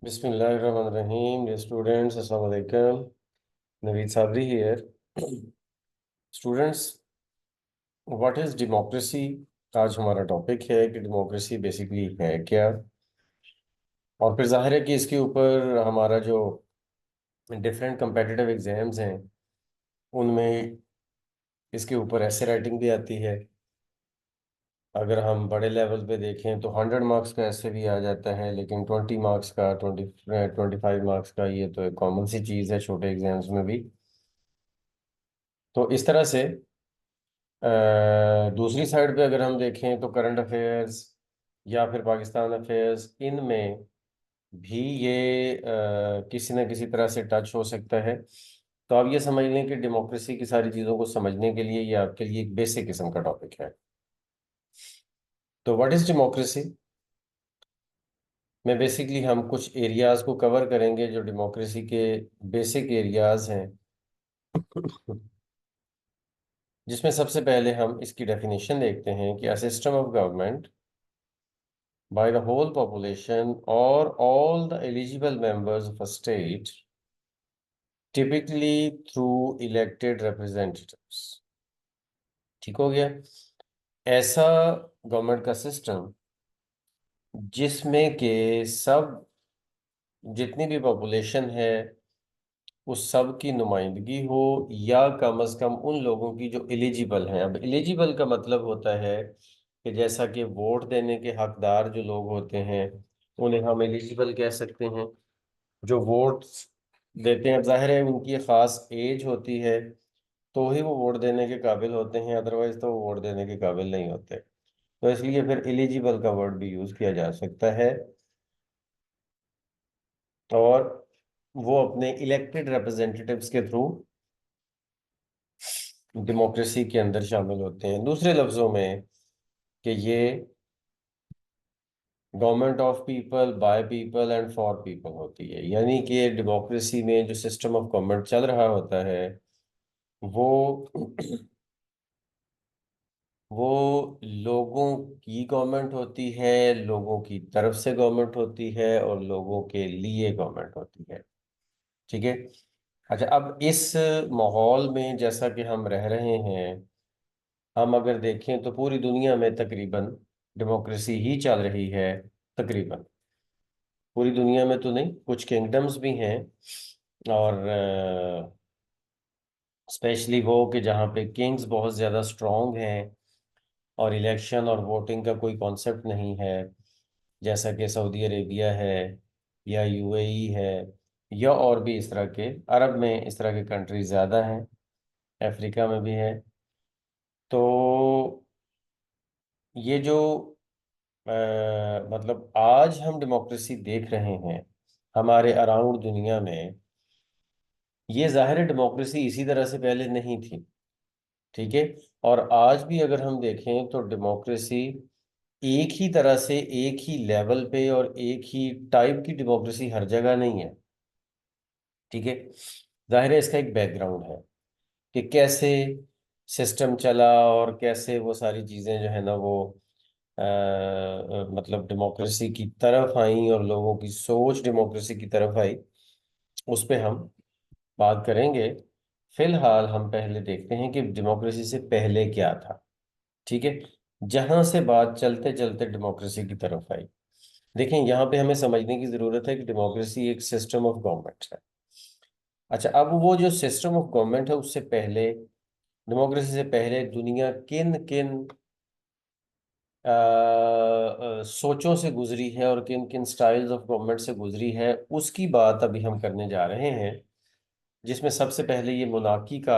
Bismillahirrahmanirrahim. Dear students, Assalamu alaikum. Naveed Sabri here. Students, what is democracy? आज हमारा topic है कि democracy basically है क्या। और फिर जाहिर है कि इसके ऊपर हमारा जो डिफरेंट competitive एग्जाम्स हैं उनमें इसके ऊपर ऐसे राइटिंग भी आती है। अगर हम बड़े लेवल पे देखें तो 100 मार्क्स का ऐसे भी आ जाता है, लेकिन 20 मार्क्स का 25 मार्क्स का ये तो एक कॉमन सी चीज़ है छोटे एग्जाम्स में भी। तो इस तरह से दूसरी साइड पे अगर हम देखें तो करंट अफेयर्स या फिर पाकिस्तान अफेयर्स, इनमें भी ये किसी न किसी तरह से टच हो सकता है। तो आप ये समझ लें कि डेमोक्रेसी की सारी चीज़ों को समझने के लिए ये आपके लिए एक बेसिक किस्म का टॉपिक है। तो व्हाट इज डेमोक्रेसी में बेसिकली हम कुछ एरियाज को कवर करेंगे जो डेमोक्रेसी के बेसिक एरियाज हैं, जिसमें सबसे पहले हम इसकी डेफिनेशन देखते हैं कि a system of government by the whole population or all the eligible members of a state, typically through elected representatives। ठीक हो गया। ऐसा गवर्नमेंट का सिस्टम जिसमें के सब जितनी भी पॉपुलेशन है उस सब की नुमाइंदगी हो, या कम अज कम उन लोगों की जो एलिजिबल हैं। अब एलिजिबल का मतलब होता है कि जैसा कि वोट देने के हकदार जो लोग होते हैं उन्हें हम एलिजिबल कह सकते हैं। जो वोट देते हैं, अब जाहिर है उनकी खास एज होती है तो ही वो वोट देने के काबिल होते हैं, अदरवाइज तो वो वोट देने के काबिल नहीं होते। तो इसलिए फिर एलिजिबल का वर्ड भी यूज किया जा सकता है। और वो अपने इलेक्टेड रिप्रेजेंटेटिव्स के थ्रू डेमोक्रेसी के अंदर शामिल होते हैं। दूसरे लफ्जों में कि ये government of people, by people and for people होती है। यानी कि डेमोक्रेसी में जो सिस्टम ऑफ गवर्नमेंट चल रहा होता है वो वो लोगों की गवर्नमेंट होती है, लोगों की तरफ से गवर्नमेंट होती है और लोगों के लिए गवर्नमेंट होती है। ठीक है। अच्छा, अब इस माहौल में जैसा कि हम रह रहे हैं, हम अगर देखें तो पूरी दुनिया में तकरीबन डेमोक्रेसी ही चल रही है। तकरीबन पूरी दुनिया में तो नहीं, कुछ किंगडम्स भी हैं, और स्पेशली वो कि जहाँ पे किंग्स बहुत ज़्यादा स्ट्रॉन्ग हैं और इलेक्शन और वोटिंग का कोई कॉन्सेप्ट नहीं है, जैसा कि सऊदी अरेबिया है या यूएई है, या और भी इस तरह के अरब में इस तरह के कंट्रीज ज़्यादा हैं, अफ्रीका में भी है। तो ये जो मतलब आज हम डेमोक्रेसी देख रहे हैं हमारे अराउंड दुनिया में, ये ज़ाहिर है डेमोक्रेसी इसी तरह से पहले नहीं थी। ठीक है। और आज भी अगर हम देखें तो डेमोक्रेसी एक ही तरह से, एक ही लेवल पे और एक ही टाइप की डेमोक्रेसी हर जगह नहीं है। ठीक है। जाहिर है इसका एक बैकग्राउंड है कि कैसे सिस्टम चला और कैसे वो सारी चीज़ें जो है ना वो मतलब डेमोक्रेसी की तरफ आई और लोगों की सोच डेमोक्रेसी की तरफ आई, उस पे हम बात करेंगे। फिलहाल हम पहले देखते हैं कि डेमोक्रेसी से पहले क्या था। ठीक है। जहां से बात चलते चलते डेमोक्रेसी की तरफ आई। देखें, यहाँ पे हमें समझने की जरूरत है कि डेमोक्रेसी एक सिस्टम ऑफ गवर्नमेंट है। अच्छा, अब वो जो सिस्टम ऑफ गवर्नमेंट है उससे पहले, डेमोक्रेसी से पहले दुनिया किन किन सोचों से गुजरी है और किन किन स्टाइल्स ऑफ गवर्नमेंट से गुजरी है, उसकी बात अभी हम करने जा रहे हैं। जिसमें सबसे पहले ये मोनार्की का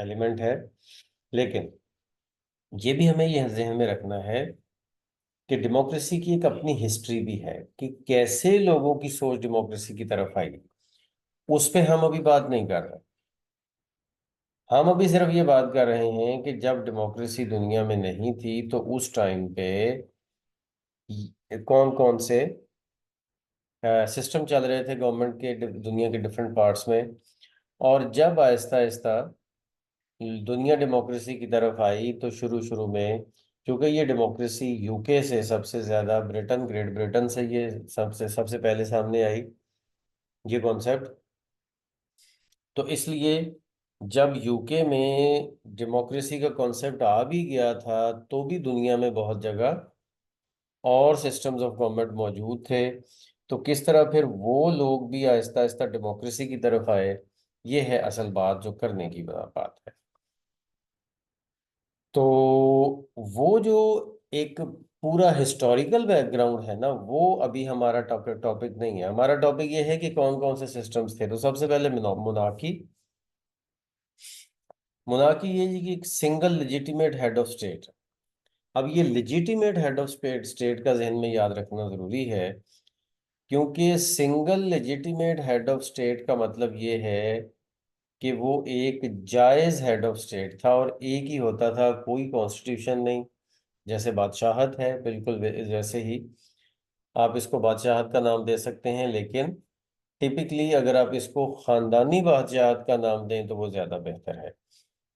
एलिमेंट है। लेकिन ये भी हमें यह जहन में रखना है कि डेमोक्रेसी की एक अपनी हिस्ट्री भी है कि कैसे लोगों की सोच डेमोक्रेसी की तरफ आई। उस पे हम अभी बात नहीं कर रहे। हम अभी सिर्फ ये बात कर रहे हैं कि जब डेमोक्रेसी दुनिया में नहीं थी तो उस टाइम पे कौन कौन से सिस्टम चल रहे थे गवर्नमेंट के दुनिया के डिफरेंट पार्ट्स में। और जब आहिस्ता आहिस्ता दुनिया डेमोक्रेसी की तरफ आई तो शुरू शुरू में क्योंकि ये डेमोक्रेसी यूके से सबसे ज्यादा, ब्रिटेन, ग्रेट ब्रिटेन से ये सबसे सबसे पहले सामने आई ये कॉन्सेप्ट। तो इसलिए जब यूके में डेमोक्रेसी का कॉन्सेप्ट आ भी गया था, तो भी दुनिया में बहुत जगह और सिस्टम्स ऑफ गवर्नमेंट मौजूद थे। तो किस तरह फिर वो लोग भी आहिस्ता आहिस्ता डेमोक्रेसी की तरफ आए, ये है असल बात जो करने की बात है। तो वो जो एक पूरा हिस्टोरिकल बैकग्राउंड है ना, वो अभी हमारा टॉपिक टॉपिक नहीं है। हमारा टॉपिक ये है कि कौन कौन से सिस्टम्स थे। तो सबसे पहले मोनार्की। मोनार्की ये जी कि एक single legitimate head of state. अब ये legitimate head of state state का जहन में याद रखना जरूरी है, क्योंकि single legitimate head of state का मतलब ये है कि वो एक जायज हेड ऑफ स्टेट था और एक ही होता था, कोई कॉन्स्टिट्यूशन नहीं। जैसे बादशाहत है, बिल्कुल वैसे ही आप इसको बादशाहत का नाम दे सकते हैं, लेकिन टिपिकली अगर आप इसको खानदानी बादशाहत का नाम दें तो वो ज्यादा बेहतर है।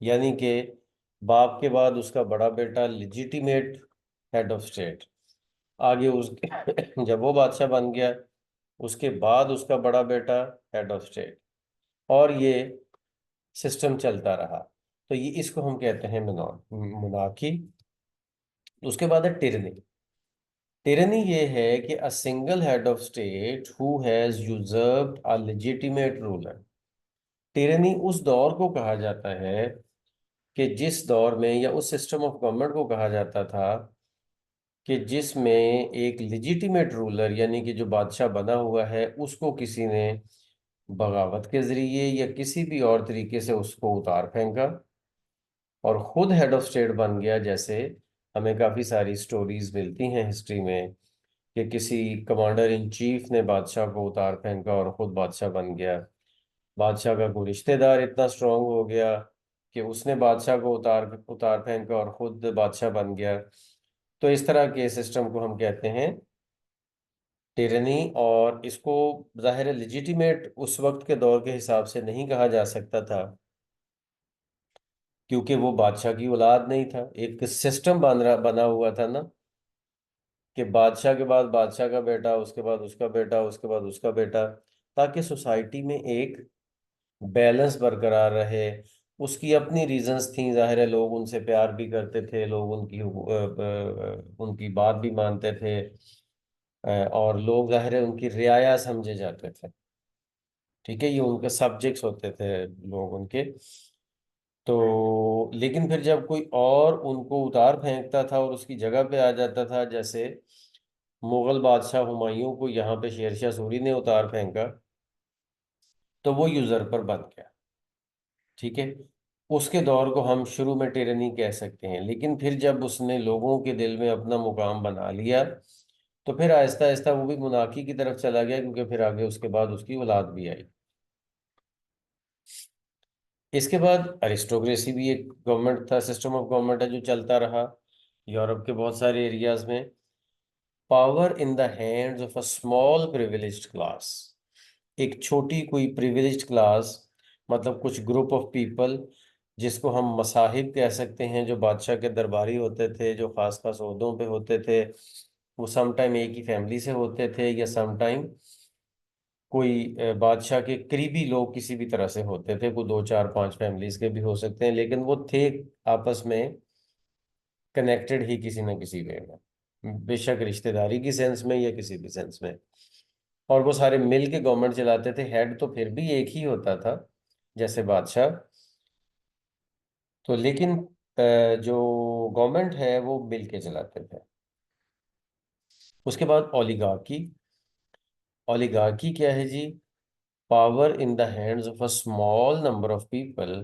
यानी कि बाप के बाद उसका बड़ा बेटा लेजिटिमेट हेड ऑफ स्टेट, आगे उसके जब वो बादशाह बन गया, उसके बाद उसका बड़ा बेटा हेड ऑफ स्टेट, और ये सिस्टम चलता रहा। तो ये इसको हम कहते हैं मोनार्की। उसके बाद है टिरनी। टिरनी ये है कि a single head of state who has usurped a legitimate ruler. Tyranny उस दौर को कहा जाता है कि जिस दौर में, या उस सिस्टम ऑफ गवर्नमेंट को कहा जाता था कि जिसमें एक लेजिटिमेट रूलर, यानी कि जो बादशाह बना हुआ है, उसको किसी ने बगावत के जरिए या किसी भी और तरीके से उसको उतार फेंका और खुद हेड ऑफ स्टेट बन गया। जैसे हमें काफी सारी स्टोरीज मिलती हैं हिस्ट्री में कि किसी कमांडर इन चीफ ने बादशाह को उतार फेंका और खुद बादशाह बन गया। बादशाह का कोई रिश्तेदार इतना स्ट्रांग हो गया कि उसने बादशाह को उतार उतार फेंका और खुद बादशाह बन गया। तो इस तरह के सिस्टम को हम कहते हैं टिरनी। और इसको जाहिर लेजिटिमेट उस वक्त के दौर के हिसाब से नहीं कहा जा सकता था, क्योंकि वो बादशाह की औलाद नहीं था। एक सिस्टम बना हुआ था ना, कि बादशाह के बाद बादशाह का बेटा, उसके बाद उसका बेटा, उसके बाद उसका बेटा, ताकि सोसाइटी में एक बैलेंस बरकरार रहे। उसकी अपनी रीजंस थी, जाहिर है लोग उनसे प्यार भी करते थे, लोग उनकी बात भी मानते थे, और लोग जाहिर है उनकी रियाया समझे जाते थे। ठीक है, ये उनके सब्जेक्ट्स होते थे लोग उनके। तो लेकिन फिर जब कोई और उनको उतार फेंकता था और उसकी जगह पे आ जाता था, जैसे मुगल बादशाह हुमायूं को यहाँ पे शेरशाह सूरी ने उतार फेंका, तो वो यूजर पर बन गया। ठीक है, उसके दौर को हम शुरू में टिरनी कह सकते हैं। लेकिन फिर जब उसने लोगों के दिल में अपना मुकाम बना लिया, तो फिर आहिस्ता आहिस्ता वो भी मुनाफी की तरफ चला गया, क्योंकि फिर आगे उसके बाद उसकी औलाद भी आई। इसके बाद अरिस्टोक्रेसी भी एक गवर्नमेंट था, सिस्टम ऑफ गवर्नमेंट है जो चलता रहा यूरोप के बहुत सारे एरियाज में। Power in the hands of a small privileged class. एक छोटी कोई प्रिविलेज्ड क्लास, मतलब कुछ ग्रुप ऑफ पीपल, जिसको हम मसाहिब कह सकते हैं, जो बादशाह के दरबारी होते थे, जो खास खास ओहदों पे होते थे। वो समटाइम एक ही फैमिली से होते थे, या समटाइम कोई बादशाह के करीबी लोग किसी भी तरह से होते थे। कोई दो चार पांच फैमिलीज के भी हो सकते हैं, लेकिन वो थे आपस में कनेक्टेड ही किसी न किसी वे में, बेशक रिश्तेदारी की सेंस में या किसी भी सेंस में। और वो सारे मिल के गवर्नमेंट चलाते थे। हेड तो फिर भी एक ही होता था, जैसे बादशाह। तो लेकिन जो गवर्नमेंट है वो मिल के चलाते थे। उसके बाद ओलिगार्की। ओलिगार्की क्या है जी? Power in the hands of a small number of people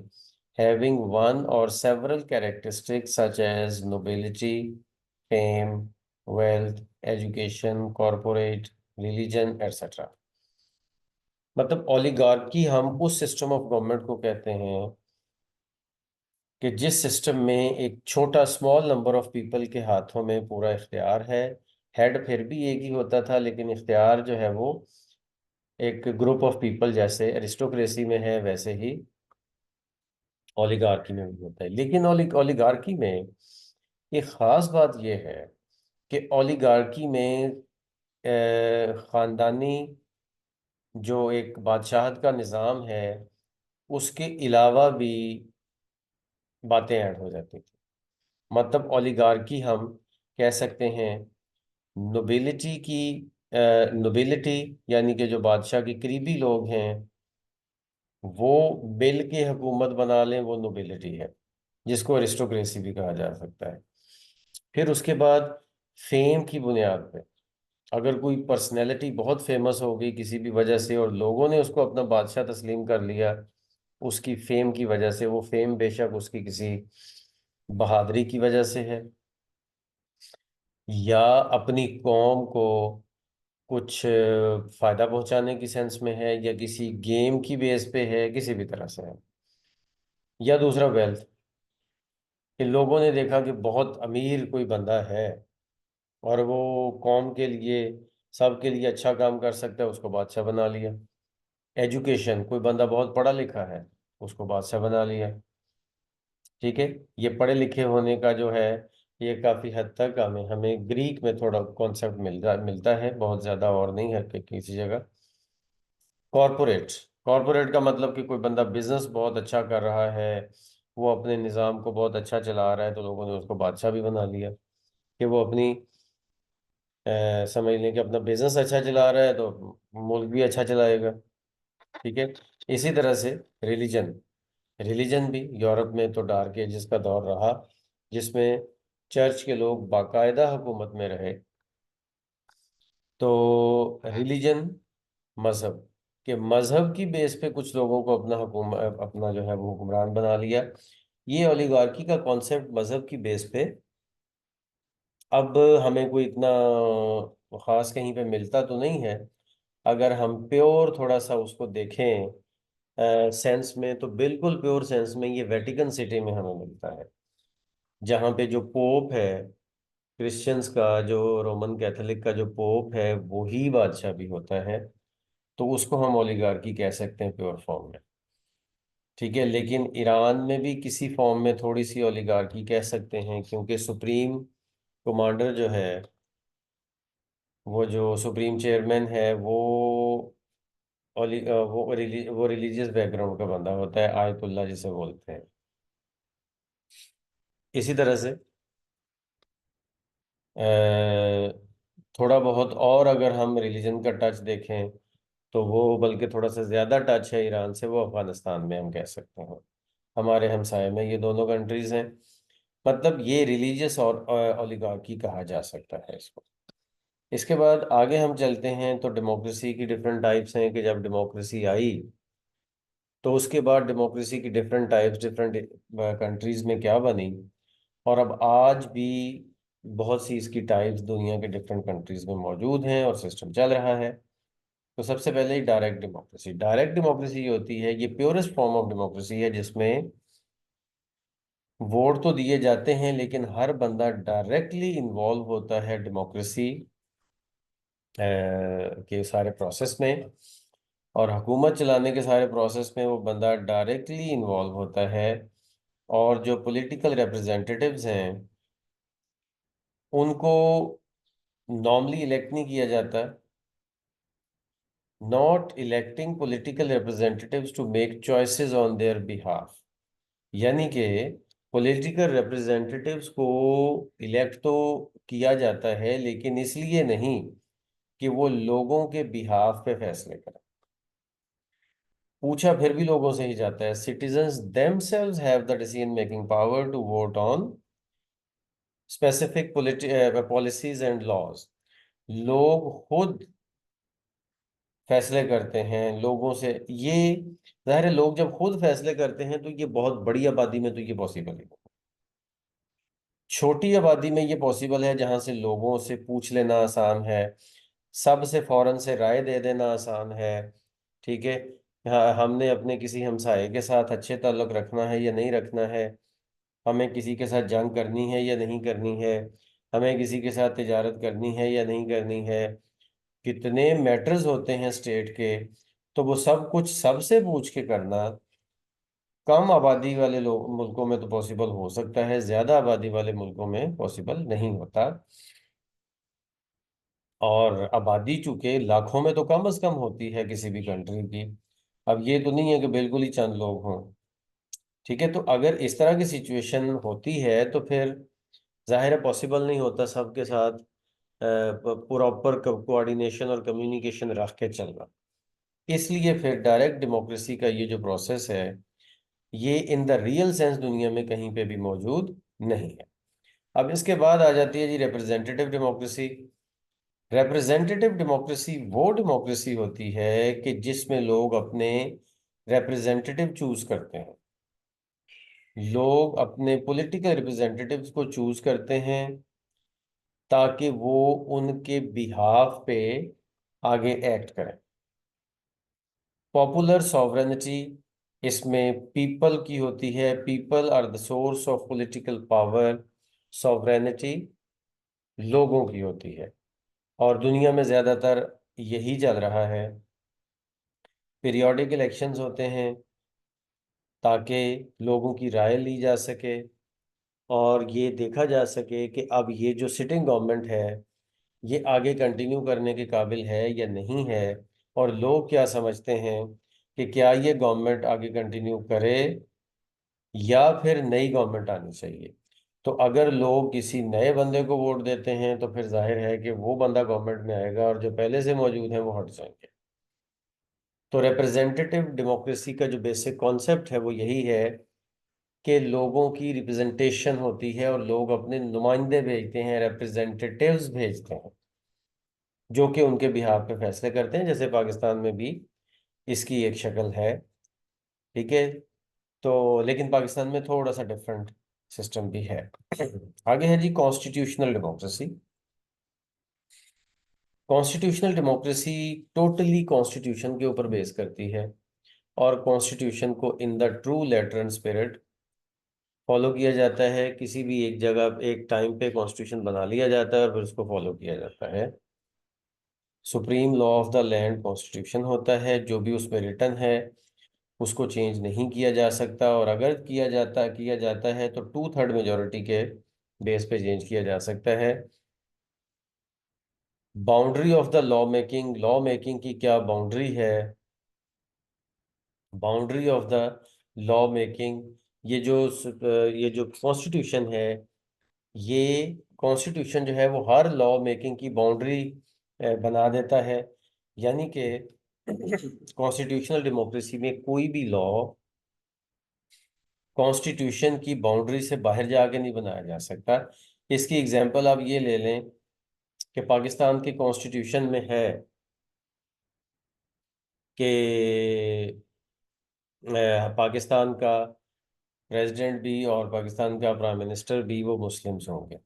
having one और several characteristics such as nobility, fame, wealth, education, corporate, religion, etcetera. मतलब ओलिगार्की हम उस सिस्टम ऑफ गवर्नमेंट को कहते हैं कि जिस सिस्टम में एक छोटा स्मॉल नंबर ऑफ पीपल के हाथों में पूरा इख्तियार है। हेड फिर भी एक ही होता था, लेकिन इख्तियार जो है वो एक ग्रुप ऑफ पीपल, जैसे एरिस्टोक्रेसी में है वैसे ही ओलिगार्की में भी होता है। लेकिन ओलिगार्की में एक ख़ास बात यह है कि ओलिगार्की में ख़ानदानी जो एक बादशाहत का निज़ाम है उसके अलावा भी बातें ऐड हो जाती थी। मतलब ओलिगार्की हम कह सकते हैं नोबिलिटी की, नोबिलिटी यानी कि जो बादशाह के करीबी लोग हैं वो मिल के हुकूमत बना लें, वो नोबिलिटी है, जिसको अरिस्टोक्रेसी भी कहा जा सकता है। फिर उसके बाद फेम की बुनियाद पे अगर कोई पर्सनैलिटी बहुत फेमस हो गई किसी भी वजह से और लोगों ने उसको अपना बादशाह तस्लीम कर लिया उसकी फेम की वजह से, वो फेम बेशक उसकी किसी बहादुरी की वजह से है या अपनी कौम को कुछ फायदा पहुंचाने की सेंस में है या किसी गेम की बेस पे है, किसी भी तरह से है, या दूसरा वेल्थ कि लोगों ने देखा कि बहुत अमीर कोई बंदा है और वो कौम के लिए सबके लिए अच्छा काम कर सकता है, उसको बादशाह बना लिया। एजुकेशन, कोई बंदा बहुत पढ़ा लिखा है उसको बादशाह बना लिया। ठीक है, ये पढ़े लिखे होने का जो है ये काफी हद तक हमें हमें ग्रीक में थोड़ा कॉन्सेप्ट मिलता है, बहुत ज्यादा और नहीं है किसी जगह। कॉरपोरेट, कॉरपोरेट का मतलब कि कोई बंदा बिजनेस बहुत अच्छा कर रहा है, वो अपने निज़ाम को बहुत अच्छा चला रहा है तो लोगों ने उसको बादशाह भी बना लिया कि वो अपनी समझ लें कि अपना बिजनेस अच्छा चला रहा है तो मुल्क भी अच्छा चलाएगा। ठीक है, इसी तरह से रिलीजन, रिलीजन भी यूरोप में तो डार्क एजेस का दौर रहा जिसमें चर्च के लोग बाकायदा हुकूमत में रहे। तो रिलीजन, मजहब के मजहब की बेस पे कुछ लोगों को अपना जो है वो हुक्मरान बना लिया। ये ओलिगार्की का कॉन्सेप्ट मजहब की बेस पे अब हमें कोई इतना खास कहीं पे मिलता तो नहीं है। अगर हम प्योर थोड़ा सा उसको देखें सेंस में तो बिल्कुल प्योर सेंस में ये वेटिकन सिटी में हमें मिलता है, जहाँ पे जो पोप है क्रिश्चियंस का, जो रोमन कैथोलिक का जो पोप है वो ही बादशाह भी होता है। तो उसको हम ओलिगार्की कह सकते हैं प्योर फॉर्म में। ठीक है, लेकिन ईरान में भी किसी फॉर्म में थोड़ी सी ओलिगार्की कह सकते हैं क्योंकि सुप्रीम कमांडर जो है, वो जो सुप्रीम चेयरमैन है वो वो रिलीजियस बैकग्राउंड का बंदा होता है, आयतुल्ला जिसे बोलते हैं। इसी तरह से थोड़ा बहुत और अगर हम रिलीजन का टच देखें तो वो बल्कि थोड़ा सा ज़्यादा टच है ईरान से, वो अफगानिस्तान में हम कह सकते हैं। हमारे हमसाए में ये दोनों कंट्रीज हैं। मतलब ये रिलीजियस और ओलिगार्की कहा जा सकता है इसको। इसके बाद आगे हम चलते हैं तो डेमोक्रेसी की डिफरेंट टाइप्स हैं कि जब डेमोक्रेसी आई तो उसके बाद डेमोक्रेसी की डिफरेंट टाइप्स डिफरेंट कंट्रीज में क्या बनी, और अब आज भी बहुत सी इसकी टाइप्स दुनिया के डिफरेंट कंट्रीज में मौजूद हैं और सिस्टम चल रहा है। तो सबसे पहले ही डायरेक्ट डेमोक्रेसी। डायरेक्ट डेमोक्रेसी ये होती है, ये प्योरेस्ट फॉर्म ऑफ डेमोक्रेसी है जिसमें वोट तो दिए जाते हैं लेकिन हर बंदा डायरेक्टली इन्वॉल्व होता है डेमोक्रेसी के सारे प्रोसेस में, और हुकूमत चलाने के सारे प्रोसेस में वो बंदा डायरेक्टली इन्वॉल्व होता है। और जो पॉलिटिकल रिप्रेजेंटेटिव्स हैं उनको नॉर्मली इलेक्ट नहीं किया जाता, not electing political representatives to make choices on their behalf. यानी कि पॉलिटिकल रिप्रेजेंटेटिव्स को इलेक्ट तो किया जाता है लेकिन इसलिए नहीं कि वो लोगों के बिहाफ पे फैसले करें। पूछा फिर भी लोगों से ही जाता है। Citizens themselves have the decision making power to vote on specific policies and laws. लोग खुद फैसले करते हैं लोगों से। ये जाहिर है, लोग जब खुद फैसले करते हैं तो ये बहुत बड़ी आबादी में तो ये पॉसिबल है। छोटी आबादी में ये पॉसिबल है जहां से लोगों से पूछ लेना आसान है, सबसे फौरन से राय दे देना आसान है। ठीक है, हाँ, हमने अपने किसी हमसाये के साथ अच्छे ताल्लुक रखना है या नहीं रखना है, हमें किसी के साथ जंग करनी है या नहीं करनी है, हमें किसी के साथ तिजारत करनी है या नहीं करनी है, कितने मैटर्स होते हैं स्टेट के, तो वो सब कुछ सबसे पूछ के करना कम आबादी वाले लोग मुल्कों में तो पॉसिबल हो सकता है, ज्यादा आबादी वाले मुल्कों में पॉसिबल नहीं होता। और आबादी चूंकि लाखों में तो कम से कम होती है किसी भी कंट्री की। अब ये तो नहीं है कि बिल्कुल ही चंद लोग हों। ठीक है, तो अगर इस तरह की सिचुएशन होती है तो फिर जाहिर है पॉसिबल नहीं होता सबके साथ प्रॉपर कोऑर्डिनेशन और कम्युनिकेशन रख के चलना। इसलिए फिर डायरेक्ट डेमोक्रेसी का ये जो प्रोसेस है, ये इन द रियल सेंस दुनिया में कहीं पे भी मौजूद नहीं है। अब इसके बाद आ जाती है जी रिप्रेजेंटेटिव डेमोक्रेसी। रिप्रेजेंटेटिव डेमोक्रेसी वो डेमोक्रेसी होती है कि जिसमें लोग अपने रिप्रेजेंटेटिव चूज करते हैं। लोग अपने पॉलिटिकल रिप्रेजेंटेटिव्स को चूज करते हैं ताकि वो उनके बिहाफ पे आगे एक्ट करें। पॉपुलर सॉवरेनिटी इसमें पीपल की होती है। People are the source of political power. Sovereignty लोगों की होती है, और दुनिया में ज्यादातर यही चल रहा है। पीरियोडिक इलेक्शंस होते हैं ताकि लोगों की राय ली जा सके और ये देखा जा सके कि अब ये जो सिटिंग गवर्नमेंट है ये आगे कंटिन्यू करने के काबिल है या नहीं है, और लोग क्या समझते हैं कि क्या ये गवर्नमेंट आगे कंटिन्यू करे या फिर नई गवर्नमेंट आनी चाहिए। तो अगर लोग किसी नए बंदे को वोट देते हैं तो फिर जाहिर है कि वो बंदा गवर्नमेंट में आएगा और जो पहले से मौजूद है वो हट जाएंगे। तो रिप्रेजेंटेटिव डेमोक्रेसी का जो बेसिक कॉन्सेप्ट है वो यही है कि लोगों की रिप्रेजेंटेशन होती है और लोग अपने नुमाइंदे भेजते हैं, रिप्रेजेंटेटिव्स भेजते हैं, जो कि उनके बिहाफ पे फैसले करते हैं। जैसे पाकिस्तान में भी इसकी एक शक्ल है। ठीक है, तो लेकिन पाकिस्तान में थोड़ा सा डिफरेंट सिस्टम भी है। आगे है जी constitutional democracy. Constitutional democracy totally constitution के ऊपर बेस करती है, और कॉन्स्टिट्यूशन को in the true letter and spirit follow किया जाता है। किसी भी एक जगह एक टाइम पे कॉन्स्टिट्यूशन बना लिया जाता है और फिर उसको फॉलो किया जाता है। Supreme law of the land constitution होता है। जो भी उसमें रिटर्न है उसको चेंज नहीं किया जा सकता, और अगर किया जाता है तो 2/3 मेजोरिटी के बेस पे चेंज किया जा सकता है। Boundary of the law making की क्या बाउंड्री है? Boundary of the law making, ये जो कॉन्स्टिट्यूशन है, ये कॉन्स्टिट्यूशन जो है वो हर लॉ मेकिंग की बाउंड्री बना देता है। यानी कि कॉन्स्टिट्यूशनल डेमोक्रेसी में कोई भी लॉ कॉन्स्टिट्यूशन की बाउंड्री से बाहर जाके नहीं बनाया जा सकता। इसकी एग्जांपल आप ये ले लें कि पाकिस्तान के कॉन्स्टिट्यूशन में है कि पाकिस्तान का प्रेसिडेंट भी और पाकिस्तान का प्राइम मिनिस्टर भी वो मुस्लिम्स होंगे।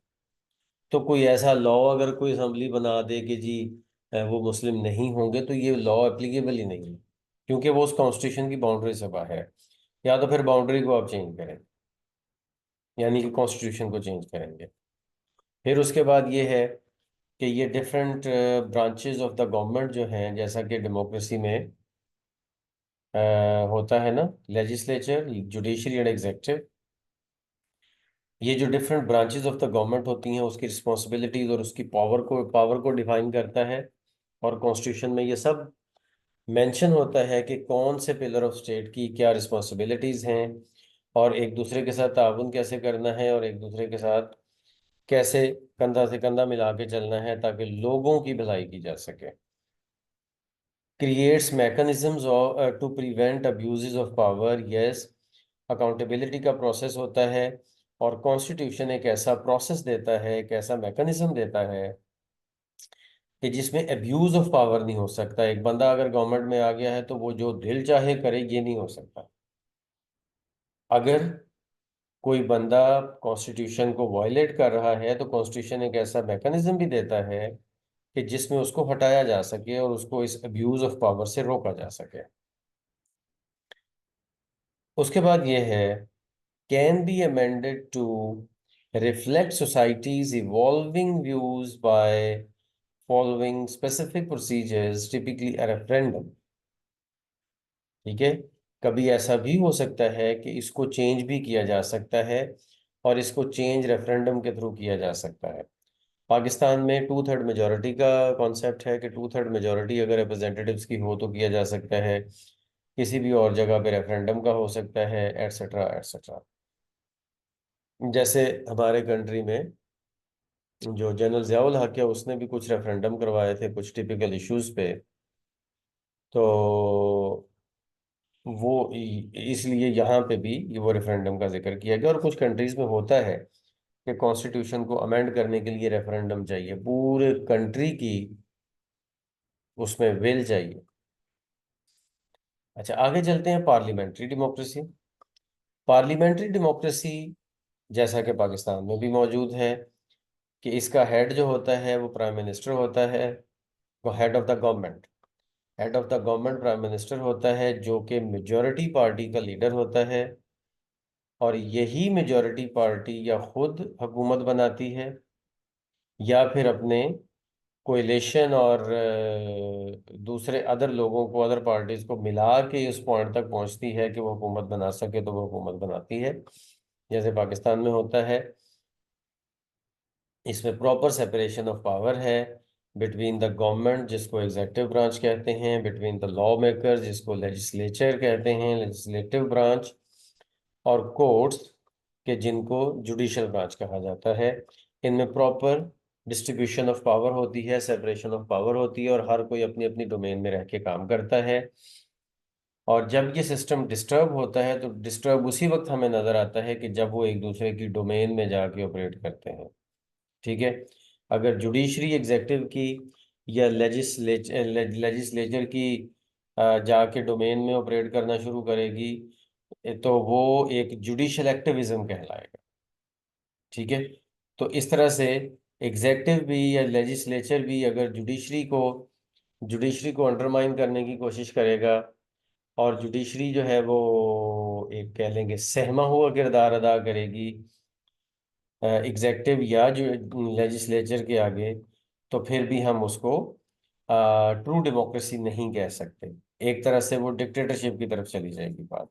तो कोई ऐसा लॉ अगर कोई असेंबली बना दे कि जी वो मुस्लिम नहीं होंगे, तो ये लॉ एप्लीकेबल ही नहीं है, क्योंकि वो उस कॉन्स्टिट्यूशन की बाउंड्री से बाहर है। या तो फिर बाउंड्री को आप चेंज करें, यानी कि कॉन्स्टिट्यूशन को चेंज करेंगे। फिर उसके बाद ये है कि ये different branches of the government जो हैं, जैसा कि डेमोक्रेसी में होता है ना, लेजिस्लेचर, जुडिशरी एंड एग्जेक्टिव। ये जो different branches of the government होती हैं उसकी रिस्पॉन्सिबिलिटीज और उसकी पावर को डिफाइन करता है। और कॉन्स्टिट्यूशन में ये सब मेंशन होता है कि कौन से पिलर ऑफ स्टेट की क्या रिस्पॉन्सिबिलिटीज हैं, और एक दूसरे के साथ ताउन कैसे करना है, और एक दूसरे के साथ कैसे कंधा से कंधा मिला के चलना है ताकि लोगों की भलाई की जा सके। Creates mechanisms to prevent abuses of power. Yes, accountability का प्रोसेस होता है, और कॉन्स्टिट्यूशन एक ऐसा प्रोसेस देता है, एक ऐसा मैकेनिज्म देता है कि जिसमें अब्यूज ऑफ पावर नहीं हो सकता। एक बंदा अगर गवर्नमेंट में आ गया है तो वो जो दिल चाहे करे, ये नहीं हो सकता। अगर कोई बंदा कॉन्स्टिट्यूशन को वायलेट कर रहा है तो कॉन्स्टिट्यूशन एक ऐसा मैकेनिज्म भी देता है कि जिसमें उसको हटाया जा सके और उसको इस अब्यूज ऑफ पावर से रोका जा सके। उसके बाद ये है, can be amended to reflect society's evolving views by following specific procedures, typically a referendum. ठीक है, कभी ऐसा भी हो सकता है कि इसको चेंज भी किया जा सकता है, और इसको चेंज रेफरेंडम के थ्रू किया जा सकता है। पाकिस्तान में 2/3 मेजोरिटी का कॉन्सेप्ट है कि 2/3 मेजोरिटी अगर रिप्रेजेंटेटिव्स की हो तो किया जा सकता है, किसी भी और जगह पे रेफरेंडम का हो सकता है, एटसेट्रा एटसेट्रा। जैसे हमारे कंट्री में जो जनरल ज़ियाउल हक है, उसने भी कुछ रेफरेंडम करवाए थे कुछ टिपिकल इश्यूज पे। तो वो इसलिए यहाँ पे भी ये वो रेफरेंडम का जिक्र किया गया। और कुछ कंट्रीज में होता है कि कॉन्स्टिट्यूशन को अमेंड करने के लिए रेफरेंडम चाहिए, पूरे कंट्री की उसमें विल चाहिए। अच्छा, आगे चलते हैं। Parliamentary democracy. पार्लियामेंट्री डेमोक्रेसी जैसा कि पाकिस्तान में भी मौजूद है, कि इसका हेड जो होता है वो प्राइम मिनिस्टर होता है, वो head of the government. Head of the government prime minister होता है, जो कि मेजॉरिटी पार्टी का लीडर होता है, और यही मेजॉरिटी पार्टी या खुद हुकूमत बनाती है, या फिर अपने कोएलिशन और दूसरे अदर लोगों को, अदर पार्टीज को मिला के उस पॉइंट तक पहुंचती है कि वो हुकूमत बना सके, तो वो हुकूमत बनाती है, जैसे पाकिस्तान में होता है। इसमें प्रॉपर सेपरेशन ऑफ पावर है बिटवीन द गवर्नमेंट, जिसको एग्जेक्टिव ब्रांच कहते हैं, बिटवीन द लॉ मेकर, जिसको लेजिस्लेचर कहते हैं, लेजिस्लेटिव ब्रांच, और कोर्ट्स के, जिनको जुडिशल ब्रांच कहा जाता है। इनमें प्रॉपर डिस्ट्रीब्यूशन ऑफ पावर होती है, सेपरेशन ऑफ पावर होती है, और हर कोई अपनी अपनी डोमेन में रह के काम करता है। और जब ये सिस्टम डिस्टर्ब होता है, तो डिस्टर्ब उसी वक्त हमें नजर आता है कि जब वो एक दूसरे की डोमेन में जाके ऑपरेट करते हैं। ठीक है। अगर जुडिशरी एग्जेक्टिव की या लेजिस्लेचर की जाके डोमेन में ऑपरेट करना शुरू करेगी, तो वो एक जुडिशल एक्टिविज्म कहलाएगा। ठीक है। तो इस तरह से एग्जेक्टिव भी या लेजिस्लेचर भी अगर जुडिशरी को अंडरमाइन करने की कोशिश करेगा, और जुडिशरी जो है वो एक कह लेंगे सहमा हुआ किरदार अदा करेगी एग्जेक्टिव या जो लेजिस्लेचर के आगे, तो फिर भी हम उसको ट्रू डेमोक्रेसी नहीं कह सकते। एक तरह से वो डिक्टेटरशिप की तरफ चली जाएगी बात।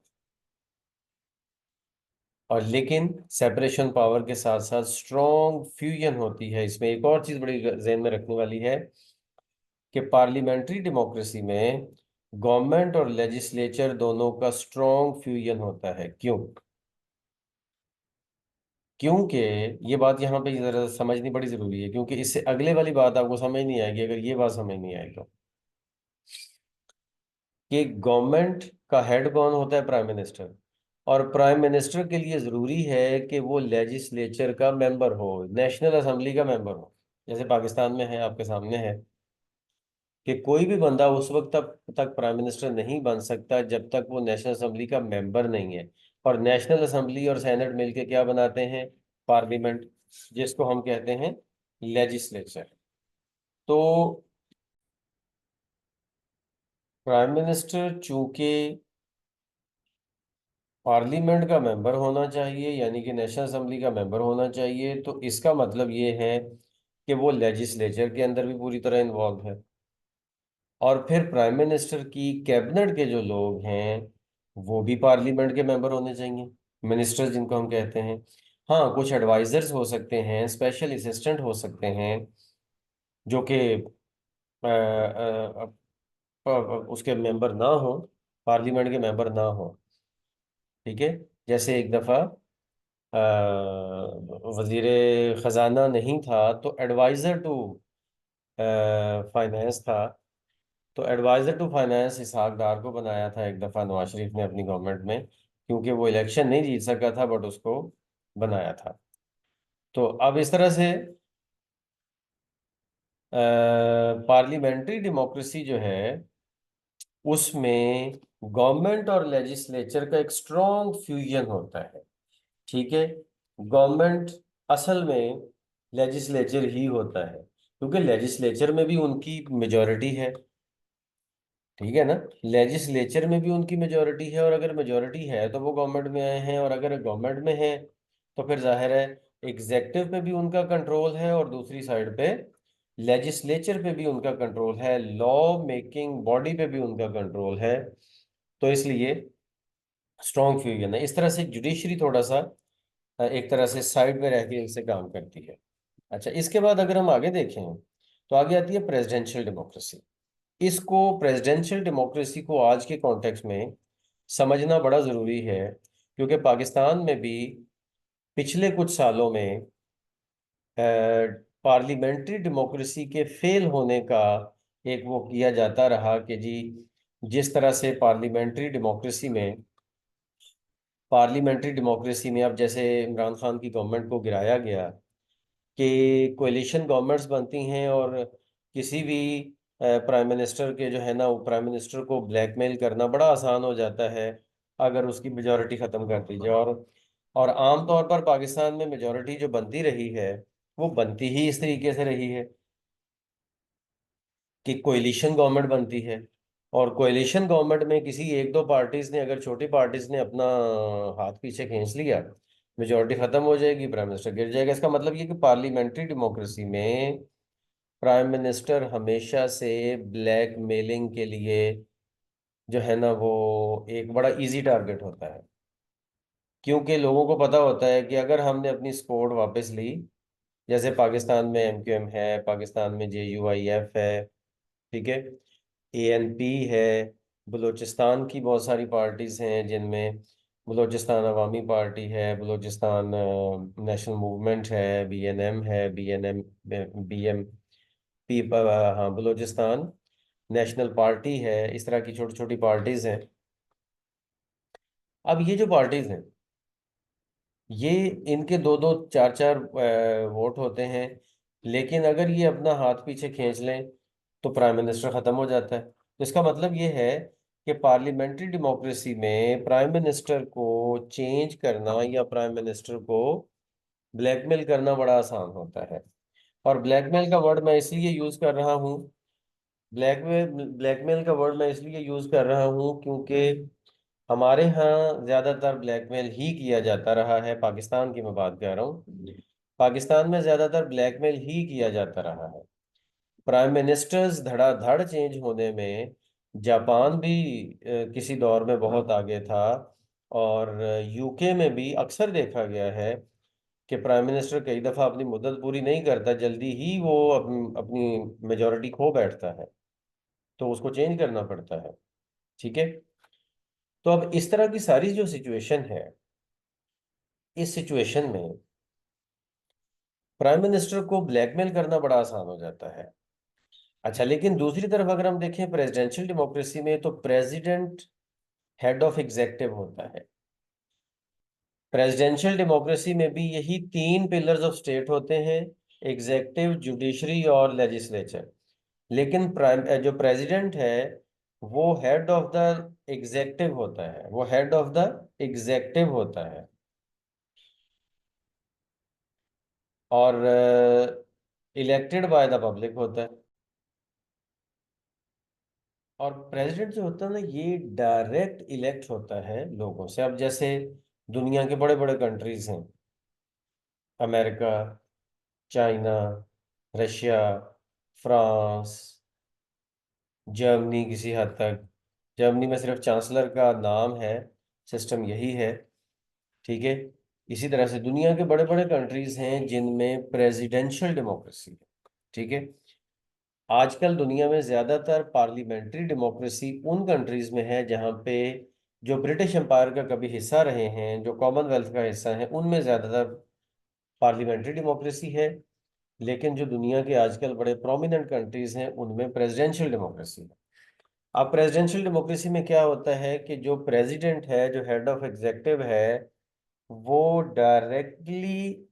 और लेकिन सेपरेशन पावर के साथ साथ स्ट्रॉन्ग फ्यूजन होती है। इसमें एक और चीज बड़ी ज़हन में रखने वाली है कि पार्लियामेंट्री डेमोक्रेसी में गवर्नमेंट और लेजिस्लेचर दोनों का स्ट्रॉन्ग फ्यूजन होता है। क्यों? क्योंकि ये बात यहाँ पे जरा समझनी बड़ी जरूरी है, क्योंकि इससे अगले वाली बात आपको समझ नहीं आएगी अगर ये बात समझ नहीं आएगी तो। कि गवर्नमेंट का हेड कौन होता है? Prime minister. और प्राइम मिनिस्टर के लिए जरूरी है कि वो लेजिस्लेचर का मेंबर हो, नेशनल असेंबली का मेंबर हो। जैसे पाकिस्तान में है, आपके सामने है कि कोई भी बंदा उस वक्त तक प्राइम मिनिस्टर नहीं बन सकता जब तक वो नेशनल असेंबली का मेंबर नहीं है। और नेशनल असेंबली और सेनेट मिलके क्या बनाते हैं? पार्लियामेंट, जिसको हम कहते हैं लेजिस्लेचर। तो प्राइम मिनिस्टर चूंकि पार्लियामेंट का मेंबर होना चाहिए, यानी कि नेशनल असेंबली का मेंबर होना चाहिए, तो इसका मतलब ये है कि वो लेजिस्लेचर के अंदर भी पूरी तरह इन्वॉल्व है। और फिर प्राइम मिनिस्टर की कैबिनेट के जो लोग हैं, वो भी पार्लियामेंट के मेंबर होने चाहिए, मिनिस्टर्स जिनको हम कहते हैं। हाँ, कुछ एडवाइजर्स हो सकते हैं, स्पेशल असिस्टेंट हो सकते हैं, जो कि उसके मेंबर ना हो, पार्लियामेंट के मेंबर ना हो। ठीक है। जैसे एक दफा वजीर खजाना नहीं था, तो एडवाइजर टू फाइनेंस था। तो एडवाइजर टू फाइनेंस इसहाक डार को बनाया था एक दफा नवाज शरीफ ने अपनी गवर्नमेंट में, क्योंकि वो इलेक्शन नहीं जीत सका था, बट उसको बनाया था। तो अब इस तरह से पार्लियामेंट्री डेमोक्रेसी जो है, उसमें गवर्नमेंट और लेजिस्लेचर का एक स्ट्रॉन्ग फ्यूजन होता है। ठीक है। गवर्नमेंट असल में लेजिस्लेचर ही होता है, क्योंकि लेजिस्लेचर में भी उनकी मेजॉरिटी है। ठीक है ना? लेजिस्लेचर में भी उनकी मेजॉरिटी है, और अगर मेजॉरिटी है तो वो गवर्नमेंट में आए हैं, और अगर गवर्नमेंट में है तो फिर जाहिर है एग्जेक्टिव पे भी उनका कंट्रोल है, और दूसरी साइड पे लेजिस्लेचर पे भी उनका कंट्रोल है, लॉ मेकिंग बॉडी पे भी उनका कंट्रोल है। तो इसलिए स्ट्रॉन्ग फ्यूजन है। इस तरह से जुडिशरी थोड़ा सा एक तरह से साइड में रह के इनसे काम करती है। अच्छा, इसके बाद अगर हम आगे देखें तो आगे आती है प्रेसिडेंशियल डेमोक्रेसी। इसको प्रेसिडेंशियल डेमोक्रेसी को आज के कॉन्टेक्स्ट में समझना बड़ा ज़रूरी है, क्योंकि पाकिस्तान में भी पिछले कुछ सालों में पार्लियामेंट्री डेमोक्रेसी के फेल होने का एक वो किया जाता रहा कि जी, जिस तरह से पार्लियामेंट्री डेमोक्रेसी में अब जैसे इमरान खान की गवर्नमेंट को गिराया गया कि कोalition गवर्नमेंट्स बनती हैं, और किसी भी प्राइम मिनिस्टर के जो है ना, वो प्राइम मिनिस्टर को ब्लैकमेल करना बड़ा आसान हो जाता है अगर उसकी मेजोरिटी ख़त्म कर दी जाए। और आम तौर पर पाकिस्तान में मेजोरिटी जो बनती रही है वो बनती ही इस तरीके से रही है कि कोalition गवर्नमेंट बनती है, और कोalition गवर्नमेंट में किसी एक दो पार्टीज ने, अगर छोटी पार्टीज ने अपना हाथ पीछे खींच लिया, मेजोरिटी खत्म हो जाएगी, प्राइम मिनिस्टर गिर जाएगा। इसका मतलब ये कि पार्लियामेंट्री डेमोक्रेसी में प्राइम मिनिस्टर हमेशा से ब्लैकमेलिंग के लिए जो है ना, वो एक बड़ा इजी टारगेट होता है, क्योंकि लोगों को पता होता है कि अगर हमने अपनी सपोर्ट वापस ली, जैसे पाकिस्तान में MQM है, पाकिस्तान में JUIF है, ठीक है, ANP है, बलूचिस्तान की बहुत सारी पार्टीज हैं जिनमें बलूचिस्तान अवामी पार्टी है, बलूचिस्तान नेशनल मूवमेंट है, BNM है, BM पी हाँ, बलूचिस्तान नेशनल पार्टी है। इस तरह की छोटी छोटी पार्टीज हैं। अब ये जो पार्टीज हैं, ये इनके दो दो चार चार वोट होते हैं, लेकिन अगर ये अपना हाथ पीछे खींच लें तो प्राइम मिनिस्टर खत्म हो जाता है। तो इसका मतलब ये है कि पार्लियामेंट्री डेमोक्रेसी में प्राइम मिनिस्टर को चेंज करना या प्राइम मिनिस्टर को ब्लैकमेल करना बड़ा आसान होता है। और ब्लैकमेल का वर्ड मैं इसलिए यूज कर रहा हूँ, ब्लैकमेल का वर्ड मैं इसलिए यूज कर रहा हूँ क्योंकि हमारे यहाँ ज्यादातर ब्लैकमेल ही किया जाता रहा है। पाकिस्तान की मैं बात कर रहा हूँ, पाकिस्तान में ज्यादातर ब्लैकमेल ही किया जाता रहा है। प्राइम मिनिस्टर्स धड़ाधड़ चेंज होने में जापान भी किसी दौर में बहुत आगे था, और UK में भी अक्सर देखा गया है कि प्राइम मिनिस्टर कई दफा अपनी मुद्दत पूरी नहीं करता, जल्दी ही वो अपनी मेजोरिटी खो बैठता है, तो उसको चेंज करना पड़ता है। ठीक है। तो अब इस तरह की सारी जो सिचुएशन है, इस सिचुएशन में प्राइम मिनिस्टर को ब्लैकमेल करना बड़ा आसान हो जाता है। अच्छा, लेकिन दूसरी तरफ अगर हम देखें प्रेसिडेंशियल डेमोक्रेसी में, तो प्रेसिडेंट हेड ऑफ एग्जेक्टिव होता है। प्रेसिडेंशियल डेमोक्रेसी में भी यही तीन पिलर्स ऑफ स्टेट होते हैं, एग्जेक्टिव, जुडिशरी और लेजिस्लेचर। लेकिन प्राइम जो प्रेसिडेंट है वो हेड ऑफ द एग्जेक्टिव होता है, वो हेड ऑफ द एग्जेक्टिव होता है, और इलेक्टेड बाय द पब्लिक होता है। और प्रेसिडेंट जो होता है ना, ये डायरेक्ट इलेक्ट होता है लोगों से। अब जैसे दुनिया के बड़े बड़े कंट्रीज हैं, America, China, Russia, France, Germany, किसी हद तक जर्मनी में सिर्फ चांसलर का नाम है, सिस्टम यही है। ठीक है। इसी तरह से दुनिया के बड़े बड़े कंट्रीज हैं जिनमें प्रेसिडेंशियल डेमोक्रेसी है। ठीक है। आजकल दुनिया में ज्यादातर पार्लियामेंट्री डेमोक्रेसी उन कंट्रीज में है जहां पे जो ब्रिटिश एम्पायर का कभी हिस्सा रहे हैं, जो कॉमनवेल्थ का हिस्सा है, उनमें ज्यादातर पार्लियामेंट्री डेमोक्रेसी है। लेकिन जो दुनिया के आजकल बड़े प्रोमिनेंट कंट्रीज हैं उनमें प्रेसिडेंशियल डेमोक्रेसी है। अब प्रेसिडेंशियल डेमोक्रेसी में क्या होता है कि जो प्रेसिडेंट है, जो हेड ऑफ एग्जेक्टिव है, वो डायरेक्टली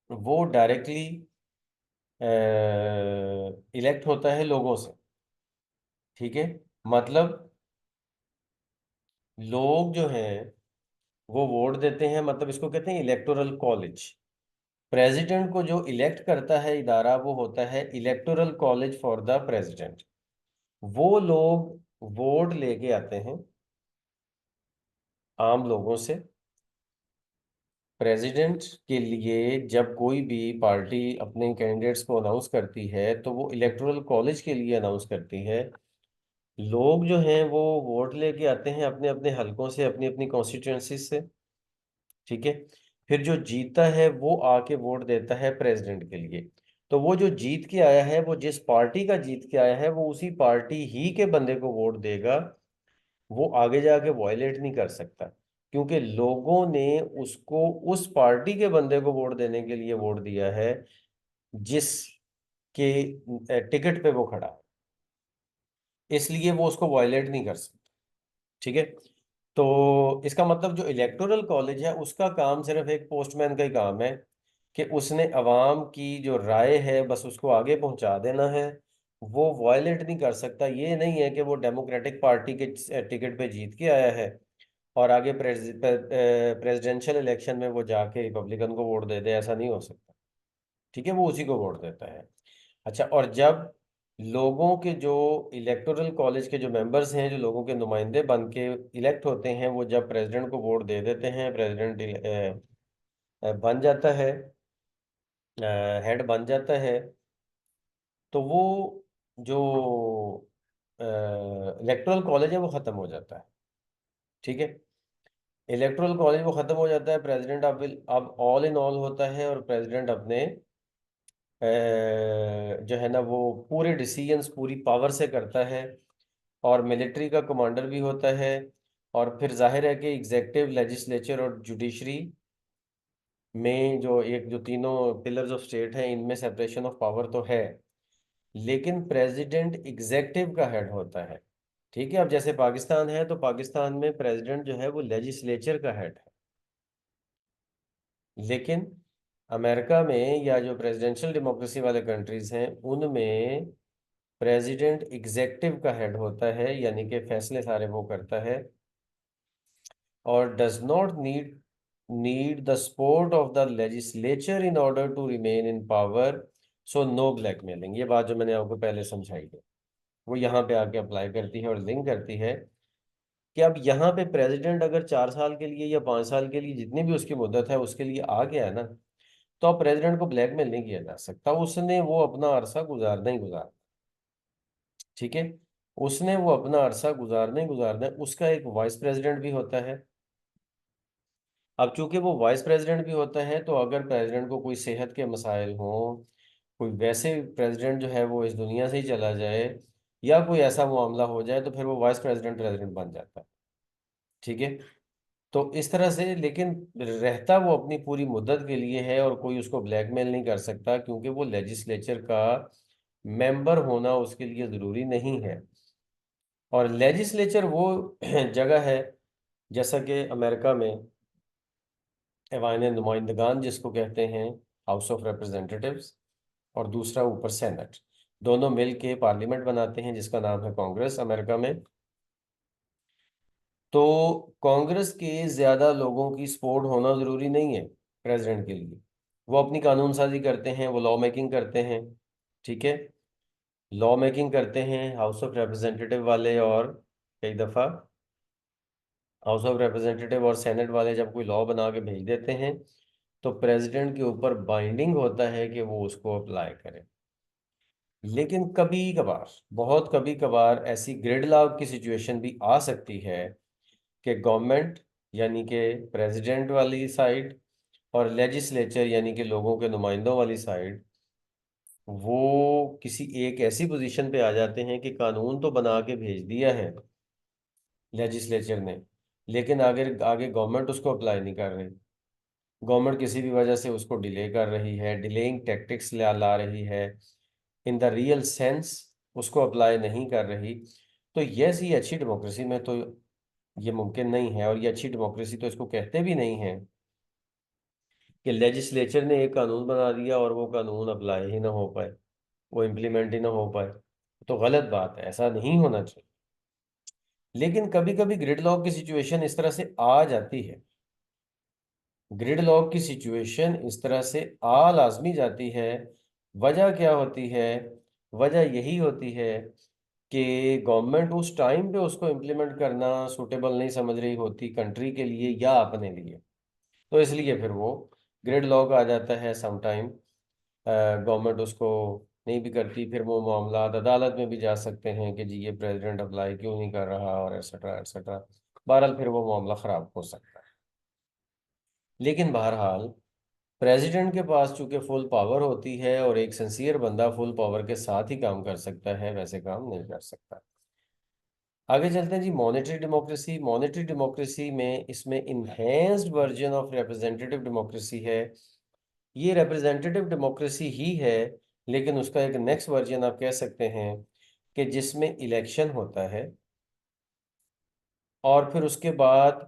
वो डायरेक्टली इलेक्ट होता है लोगों से। ठीक है। मतलब लोग जो हैं वो वोट देते हैं, मतलब इसको कहते हैं इलेक्टोरल कॉलेज। प्रेसिडेंट को जो इलेक्ट करता है इदारा, वो होता है electoral college for the president. वो लोग वोट लेके आते हैं आम लोगों से प्रेसिडेंट के लिए। जब कोई भी पार्टी अपने कैंडिडेट्स को अनाउंस करती है तो वो इलेक्टोरल कॉलेज के लिए अनाउंस करती है लोग जो हैं वो वोट लेके आते हैं अपने अपने हलकों से, अपनी अपनी कॉन्स्टिट्यूएंसी से। ठीक है। फिर जो जीतता है वो आके वोट देता है प्रेसिडेंट के लिए। तो वो जो जीत के आया है, वो जिस पार्टी का जीत के आया है, वो उसी पार्टी ही के बंदे को वोट देगा। वो आगे जाके वायलेट नहीं कर सकता, क्योंकि लोगों ने उसको उस पार्टी के बंदे को वोट देने के लिए वोट दिया है जिस के टिकट पे वो खड़ा है। इसलिए वो उसको वायलेट नहीं कर सकता। ठीक है। तो इसका मतलब जो इलेक्टोरल कॉलेज है उसका काम सिर्फ एक पोस्टमैन का ही काम है कि उसने अवाम की जो राय है बस उसको आगे पहुंचा देना है। वो वायलेट नहीं कर सकता। ये नहीं है कि वो डेमोक्रेटिक पार्टी के टिकट पे जीत के आया है और आगे प्रेसिडेंशियल इलेक्शन में वो जाके रिपब्लिकन को वोट दे दे, ऐसा नहीं हो सकता। ठीक है। वो उसी को वोट देता है। अच्छा, और जब लोगों के जो इलेक्टोरल कॉलेज के जो मेंबर्स हैं, जो लोगों के नुमाइंदे बन के इलेक्ट होते हैं, वो जब प्रेसिडेंट को वोट दे देते हैं, प्रेसिडेंट बन जाता है, हेड बन जाता है, तो वो जो इलेक्टोरल कॉलेज है वो खत्म हो जाता है। ठीक है। इलेक्टोरल कॉलेज वो खत्म हो जाता है, प्रेसिडेंट अब ऑल इन ऑल होता है, और प्रेसिडेंट अपने जो है ना वो पूरे डिसीजंस पूरी पावर से करता है, और मिलिट्री का कमांडर भी होता है। और फिर जाहिर है कि एग्जेक्टिव, लेजिस्लेचर और जुडिशरी में जो एक जो तीनों पिलर्स ऑफ स्टेट हैं, इनमें सेपरेशन ऑफ पावर तो है, लेकिन प्रेसिडेंट एग्जेक्टिव का हेड होता है। ठीक है। अब जैसे पाकिस्तान है, तो पाकिस्तान में प्रेसिडेंट जो है वो लेजिस्लेचर का हेड है। लेकिन अमेरिका में या जो प्रेसिडेंशियल डेमोक्रेसी वाले कंट्रीज हैं उनमें प्रेसिडेंट एग्जेक्टिव का हेड होता है, यानी कि फैसले सारे वो करता है, और does not need the support of the legislature in order to remain in power. So no blackmailing, ये बात जो मैंने आपको पहले समझाई है वो यहाँ पे आके अप्लाई करती है और लिंक करती है कि अब यहाँ पे प्रेसिडेंट अगर 4 साल के लिए या 5 साल के लिए, जितनी भी उसकी मुद्दत है, उसके लिए आ गया है ना, तो अब प्रेसिडेंट को ब्लैकमेल नहीं किया जा सकता। उसने वो अपना अरसा गुजारना ही गुजारना। ठीक है। उसने वो अपना अरसा गुजारना ही गुजारना है। उसका एक वाइस प्रेसिडेंट भी होता है। अब चूंकि वो वाइस प्रेसिडेंट भी होता है, तो अगर प्रेसिडेंट को कोई सेहत के मसाइल हों, कोई वैसे प्रेसिडेंट जो है वो इस दुनिया से ही चला जाए, या कोई ऐसा मामला हो जाए, तो फिर वो वाइस प्रेसिडेंट प्रेसिडेंट बन जाता है। ठीक है। तो इस तरह से, लेकिन रहता वो अपनी पूरी मुद्दत के लिए है, और कोई उसको ब्लैकमेल नहीं कर सकता, क्योंकि वो लेजिस्लेचर का मेंबर होना उसके लिए ज़रूरी नहीं है। और लेजिस्लेचर वो जगह है, जैसा कि अमेरिका में ऐवान नुमाइंदगान जिसको कहते हैं, हाउस ऑफ रिप्रेजेंटेटिव्स, और दूसरा ऊपर सेनेट, दोनों मिल के पार्लियामेंट बनाते हैं जिसका नाम है कांग्रेस अमेरिका में। तो कांग्रेस के ज्यादा लोगों की सपोर्ट होना जरूरी नहीं है प्रेसिडेंट के लिए। वो अपनी कानून साजी करते हैं, वो लॉ मेकिंग करते हैं। ठीक है। लॉ मेकिंग करते हैं हाउस ऑफ रिप्रेजेंटेटिव वाले, और कई दफा हाउस ऑफ रिप्रेजेंटेटिव और सेनेट वाले जब कोई लॉ बना के भेज देते हैं, तो प्रेसिडेंट के ऊपर बाइंडिंग होता है कि वो उसको अप्लाई करे। लेकिन कभी कभार, बहुत कभी कभार, ऐसी ग्रिडलॉक की सिचुएशन भी आ सकती है कि गवर्नमेंट, यानी कि प्रेसिडेंट वाली साइड, और लेजिस्लेचर यानी कि लोगों के नुमाइंदों वाली साइड, वो किसी एक ऐसी पोजीशन पे आ जाते हैं कि कानून तो बना के भेज दिया है लेजिस्लेचर ने, लेकिन आगे आगे गवर्नमेंट उसको अप्लाई नहीं कर रही। गवर्नमेंट किसी भी वजह से उसको डिले कर रही है, डिलेइंग टैक्टिक्स ला रही है, इन द रियल सेंस उसको अप्लाई नहीं कर रही। तो यस, ये अच्छी डेमोक्रेसी में तो ये मुमकिन नहीं है, और ये अच्छी डेमोक्रेसी तो इसको कहते भी नहीं है कि लेजिस्लेचर ने एक कानून बना दिया और वो कानून अप्लाई ही ना हो पाए, वो इम्प्लीमेंट ही ना हो पाए। तो गलत बात है, ऐसा नहीं होना चाहिए। लेकिन कभी कभी ग्रिडलॉक की सिचुएशन इस तरह से आ जाती है। ग्रिडलॉक की सिचुएशन इस तरह से आ लाजमी जाती है। वजह क्या होती है? वजह यही होती है कि गवर्नमेंट उस टाइम पे उसको इम्प्लीमेंट करना सूटेबल नहीं समझ रही होती कंट्री के लिए या अपने लिए। तो इसलिए फिर वो ग्रिड लॉक आ जाता है। समटाइम गवर्नमेंट उसको नहीं भी करती, फिर वो मामला अदालत में भी जा सकते हैं कि जी ये प्रेसिडेंट अप्लाई क्यों नहीं कर रहा, और एक्सेट्रा एक्सेट्रा। बहरहाल फिर वो मामला ख़राब हो सकता है। लेकिन बहरहाल प्रेसिडेंट के पास चूंकि फुल पावर होती है, और एक सिंसियर बंदा फुल पावर के साथ ही काम कर सकता है, वैसे काम नहीं कर सकता। आगे चलते हैं जी। Monetary democracy. मॉनेटरी डेमोक्रेसी में इसमें enhanced version of representative democracy है। ये रिप्रेजेंटेटिव डेमोक्रेसी ही है, लेकिन उसका एक नेक्स्ट वर्जन आप कह सकते हैं कि जिसमें इलेक्शन होता है, और फिर उसके बाद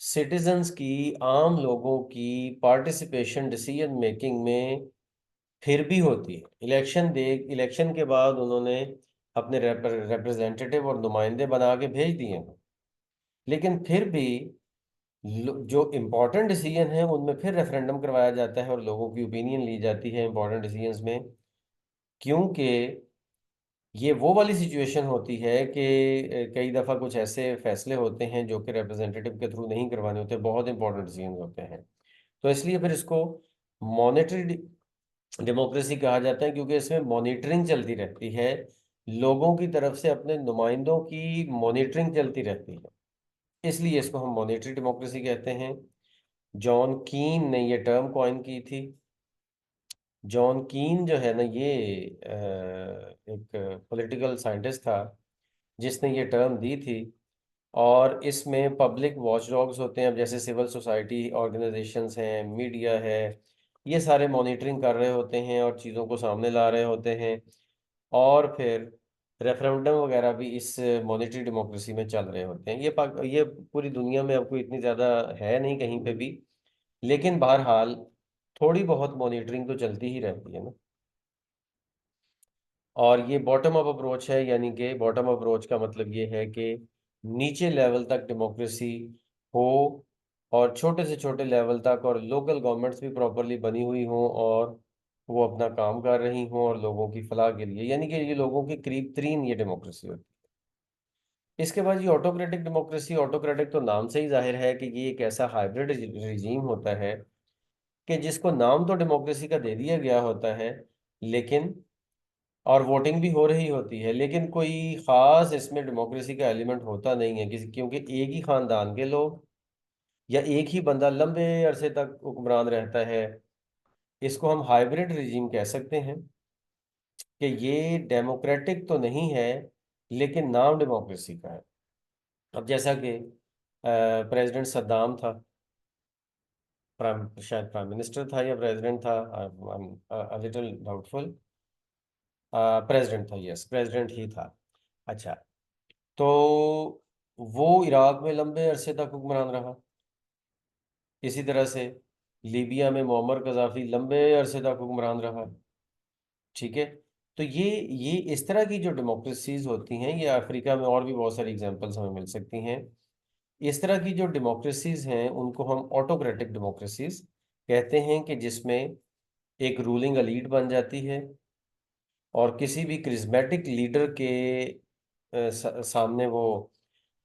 सिटीजन्स की, आम लोगों की पार्टिसिपेशन डिसीजन मेकिंग में फिर भी होती है। इलेक्शन के बाद उन्होंने अपने रिप्रेजेंटेटिव और नुमाइंदे बना के भेज दिए हैं, लेकिन फिर भी जो इम्पोर्टेंट डिसीजन है उनमें फिर रेफरेंडम करवाया जाता है और लोगों की ओपिनियन ली जाती है इम्पोर्टेंट डिसीजंस में। क्योंकि ये वो वाली सिचुएशन होती है कि कई दफ़ा कुछ ऐसे फैसले होते हैं जो कि रिप्रेजेंटेटिव के थ्रू नहीं करवाने होते, बहुत इंपॉर्टेंट डिसीजन होते हैं। तो इसलिए फिर इसको मॉनेटरी डेमोक्रेसी कहा जाता है, क्योंकि इसमें मॉनिटरिंग चलती रहती है, लोगों की तरफ से अपने नुमाइंदों की मॉनिटरिंग चलती रहती है, इसलिए इसको हम मॉनेटरी डेमोक्रेसी कहते हैं। जॉन कीन ने ये टर्म कॉइन की थी। जॉन कीन जो है ना, ये एक पॉलिटिकल साइंटिस्ट था जिसने ये टर्म दी थी। और इसमें पब्लिक वॉचडॉग्स होते हैं, अब जैसे सिविल सोसाइटी ऑर्गेनाइजेशंस हैं, मीडिया है, ये सारे मॉनिटरिंग कर रहे होते हैं और चीज़ों को सामने ला रहे होते हैं। और फिर रेफरेंडम वगैरह भी इस मॉनेटरी डेमोक्रेसी में चल रहे होते हैं। ये पूरी दुनिया में अब कोई इतनी ज़्यादा है नहीं कहीं पे भी, लेकिन बहरहाल थोड़ी बहुत मॉनिटरिंग तो चलती ही रहती है ना। और ये बॉटम अप अप्रोच है, यानी कि बॉटम अप्रोच का मतलब ये है कि नीचे लेवल तक डेमोक्रेसी हो, और छोटे से छोटे लेवल तक, और लोकल गवर्नमेंट्स भी प्रॉपरली बनी हुई हों, और वो अपना काम कर रही हों और लोगों की फलाह के लिए, यानी कि ये लोगों के करीब तरीन ये डेमोक्रेसी होती है। इसके बाद ये ऑटोक्रेटिक डेमोक्रेसी। ऑटोक्रेटिक तो नाम से ही जाहिर है कि ये एक ऐसा हाइब्रिड रिजीम होता है कि जिसको नाम तो डेमोक्रेसी का दे दिया गया होता है, लेकिन और वोटिंग भी हो रही होती है, लेकिन कोई खास इसमें डेमोक्रेसी का एलिमेंट होता नहीं है, किसी क्योंकि एक ही खानदान के लोग या एक ही बंदा लंबे अरसे तक हुक्मरान रहता है। इसको हम हाइब्रिड रिजीम कह सकते हैं कि ये डेमोक्रेटिक तो नहीं है, लेकिन नाम डेमोक्रेसी का है। अब जैसा कि प्रेसिडेंट सद्दाम था, शायद प्राइम मिनिस्टर था या प्रेसिडेंट था, लिटिल डाउटफुल। प्रेसिडेंट था, यस प्रेसिडेंट ही था। अच्छा, तो वो इराक में लंबे अरसे तक हुक्मरान रहा। इसी तरह से लीबिया में मोअम्मर कजाफी लंबे अरसे तक हुक्मरान रहा। ठीक है। तो ये इस तरह की जो डेमोक्रेसीज होती हैं, ये अफ्रीका में और भी बहुत सारी एग्जांपल्स हमें मिल सकती हैं। इस तरह की जो डेमोक्रेसीज हैं उनको हम ऑटोक्रेटिक डेमोक्रेसीज कहते हैं, कि जिसमें एक रूलिंग एलीट बन जाती है, और किसी भी क्रिस्मेटिक लीडर के सामने वो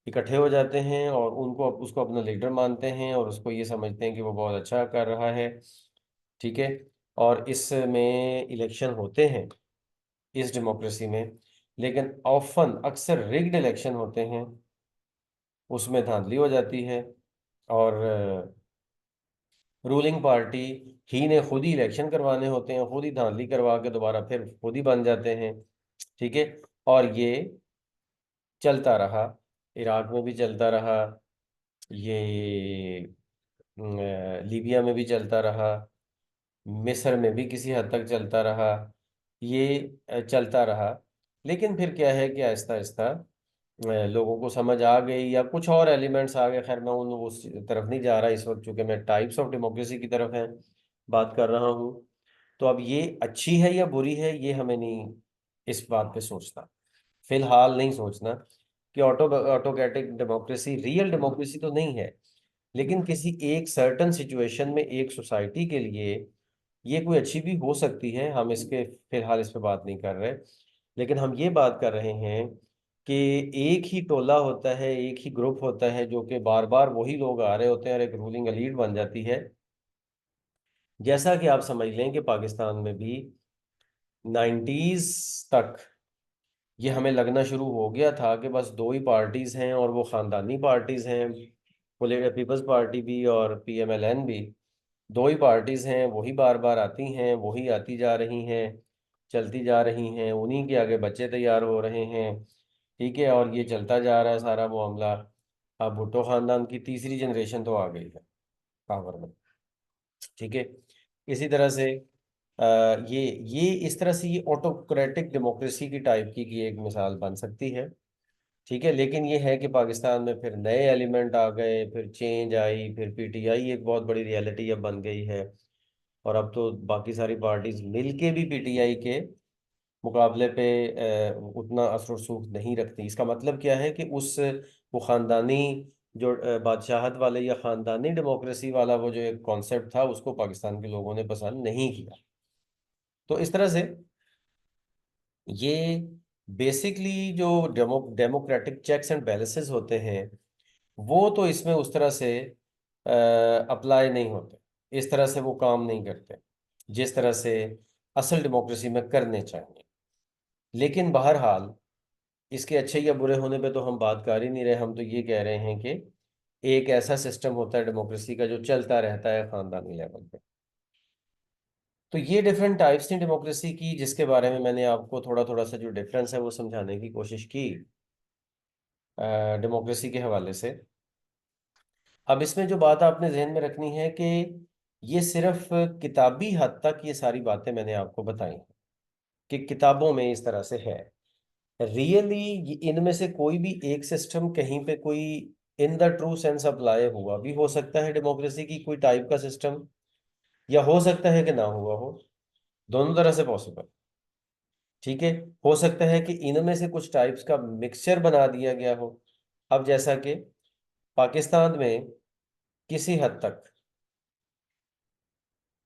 इकट्ठे हो जाते हैं, और उनको उसको अपना लीडर मानते हैं, और उसको ये समझते हैं कि वो बहुत अच्छा कर रहा है। ठीक है। और इसमें इलेक्शन होते हैं इस डेमोक्रेसी में, लेकिन ऑफन अक्सर रिग्ड इलेक्शन होते हैं, उसमें धांधली हो जाती है, और रूलिंग पार्टी ही ने खुद ही इलेक्शन करवाने होते हैं, खुद ही धांधली करवा के दोबारा फिर खुद ही बन जाते हैं। ठीक है। और ये चलता रहा, इराक में भी चलता रहा, ये लीबिया में भी चलता रहा, मिस्र में भी किसी हद तक चलता रहा, ये चलता रहा। लेकिन फिर क्या है कि आहिस्ता आहिस्ता लोगों को समझ आ गई, या कुछ और एलिमेंट्स आ गए। खैर मैं उस तरफ नहीं जा रहा इस वक्त, चूंकि मैं टाइप्स ऑफ डेमोक्रेसी की तरफ है बात कर रहा हूँ। तो अब ये अच्छी है या बुरी है, ये हमें नहीं इस बात पे सोचना, फिलहाल नहीं सोचना कि ऑटोक्रेटिक डेमोक्रेसी रियल डेमोक्रेसी तो नहीं है, लेकिन किसी एक सर्टन सिचुएशन में एक सोसाइटी के लिए ये कोई अच्छी भी हो सकती है। हम इसके फिलहाल इस पे बात नहीं कर रहे, लेकिन हम ये बात कर रहे हैं कि एक ही टोला होता है, एक ही ग्रुप होता है, जो कि बार बार वही लोग आ रहे होते हैं और एक रूलिंग एलीट बन जाती है। जैसा कि आप समझ लें कि पाकिस्तान में भी 90s तक ये हमें लगना शुरू हो गया था कि बस दो ही पार्टीज हैं और वो खानदानी पार्टीज हैं, पीपल्स पार्टी भी और पीएमएलएन भी। दो ही पार्टीज हैं, वही बार बार आती हैं, वही आती जा रही हैं, चलती जा रही हैं, उन्हीं के आगे बच्चे तैयार हो रहे हैं। ठीक है, और ये चलता जा रहा है सारा मामला। अब भुट्टो खानदान की तीसरी जनरेशन तो आ गई है पावर में। ठीक है, इसी तरह से ये इस तरह से ये ऑटोक्रेटिक डेमोक्रेसी की टाइप की एक मिसाल बन सकती है। ठीक है, लेकिन ये है कि पाकिस्तान में फिर नए एलिमेंट आ गए, फिर चेंज आई, फिर पीटीआई एक बहुत बड़ी रियलिटी अब बन गई है। और अब तो बाकी सारी पार्टीज मिलके भी पीटीआई के मुकाबले पे उतना असर रसूख नहीं रखती। इसका मतलब क्या है कि उस वो खानदानी जो बादशाहत वाले या खानदानी डेमोक्रेसी वाला वो जो एक कॉन्सेप्ट था, उसको पाकिस्तान के लोगों ने पसंद नहीं किया। तो इस तरह से ये बेसिकली जो डेमोक्रेटिक चेक्स एंड बैलेंसेस होते हैं, वो तो इसमें उस तरह से अप्लाई नहीं होते, इस तरह से वो काम नहीं करते जिस तरह से असल डेमोक्रेसी में करने चाहिए। लेकिन बहरहाल इसके अच्छे या बुरे होने पे तो हम बात कर ही नहीं रहे, हम तो ये कह रहे हैं कि एक ऐसा सिस्टम होता है डेमोक्रेसी का जो चलता रहता है खानदानी लेवल पे। तो ये डिफरेंट टाइप्स थी डेमोक्रेसी की, जिसके बारे में मैंने आपको थोड़ा थोड़ा सा जो डिफरेंस है वो समझाने की कोशिश की डेमोक्रेसी के हवाले से। अब इसमें जो बात आपने जहन में रखनी है कि ये सिर्फ किताबी हद तक ये सारी बातें मैंने आपको बताई हैं कि किताबों में इस तरह से है। रियली इनमें से कोई भी एक सिस्टम कहीं पे कोई इन द ट्रू सेंस अप्लाई हुआ भी हो सकता है डेमोक्रेसी की कोई टाइप का सिस्टम, या हो सकता है कि ना हुआ हो। दोनों तरह से पॉसिबल। ठीक है, हो सकता है कि इनमें से कुछ टाइप्स का मिक्सचर बना दिया गया हो। अब जैसा कि पाकिस्तान में किसी हद तक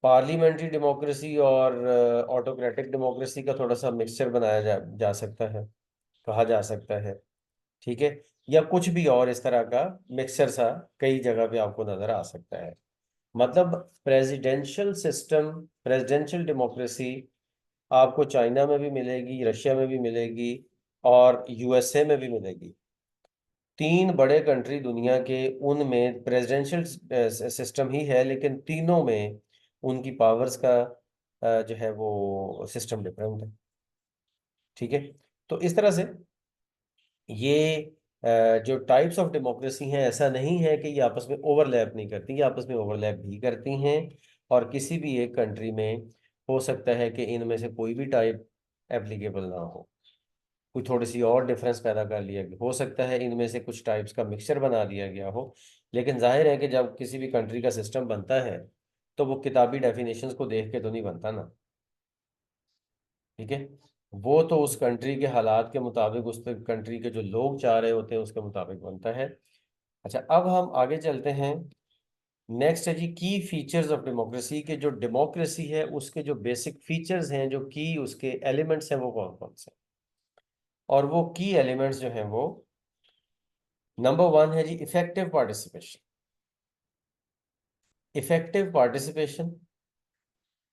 पार्लियामेंट्री डेमोक्रेसी और ऑटोक्रेटिक डेमोक्रेसी का थोड़ा सा मिक्सचर बनाया जा सकता है, कहा जा सकता है। ठीक है, या कुछ भी और इस तरह का मिक्सचर सा कई जगह पे आपको नजर आ सकता है। मतलब प्रेसिडेंशियल सिस्टम, प्रेसिडेंशियल डेमोक्रेसी आपको चाइना में भी मिलेगी, रशिया में भी मिलेगी और यूएसए में भी मिलेगी। तीन बड़े कंट्री दुनिया के, उनमें प्रेसिडेंशियल सिस्टम ही है, लेकिन तीनों में उनकी पावर्स का जो है वो सिस्टम डिफरेंट है। ठीक है, तो इस तरह से ये जो टाइप्स ऑफ डेमोक्रेसी हैं, ऐसा नहीं है कि ये आपस में ओवरलैप नहीं करती, ये आपस में ओवरलैप भी करती हैं। और किसी भी एक कंट्री में हो सकता है कि इनमें से कोई भी टाइप एप्लीकेबल ना हो, कोई थोड़ी सी और डिफरेंस पैदा कर लिया गया हो सकता है, इनमें से कुछ टाइप्स का मिक्सचर बना दिया गया हो। लेकिन जाहिर है कि जब किसी भी कंट्री का सिस्टम बनता है तो वो किताबी डेफिनेशंस को देख के तो नहीं बनता ना। ठीक है, वो तो उस कंट्री के हालात के मुताबिक, उस कंट्री के जो लोग चाह रहे होते हैं उसके मुताबिक बनता है। अच्छा, अब हम आगे चलते हैं। नेक्स्ट है जी की फीचर्स ऑफ डेमोक्रेसी, के जो डेमोक्रेसी है उसके जो बेसिक फीचर्स हैं, जो की उसके एलिमेंट्स हैं, वो कौन कौन से। और वो की एलिमेंट्स जो हैं वो, नंबर वन है जी इफेक्टिव पार्टिसिपेशन। इफेक्टिव पार्टिसिपेशन,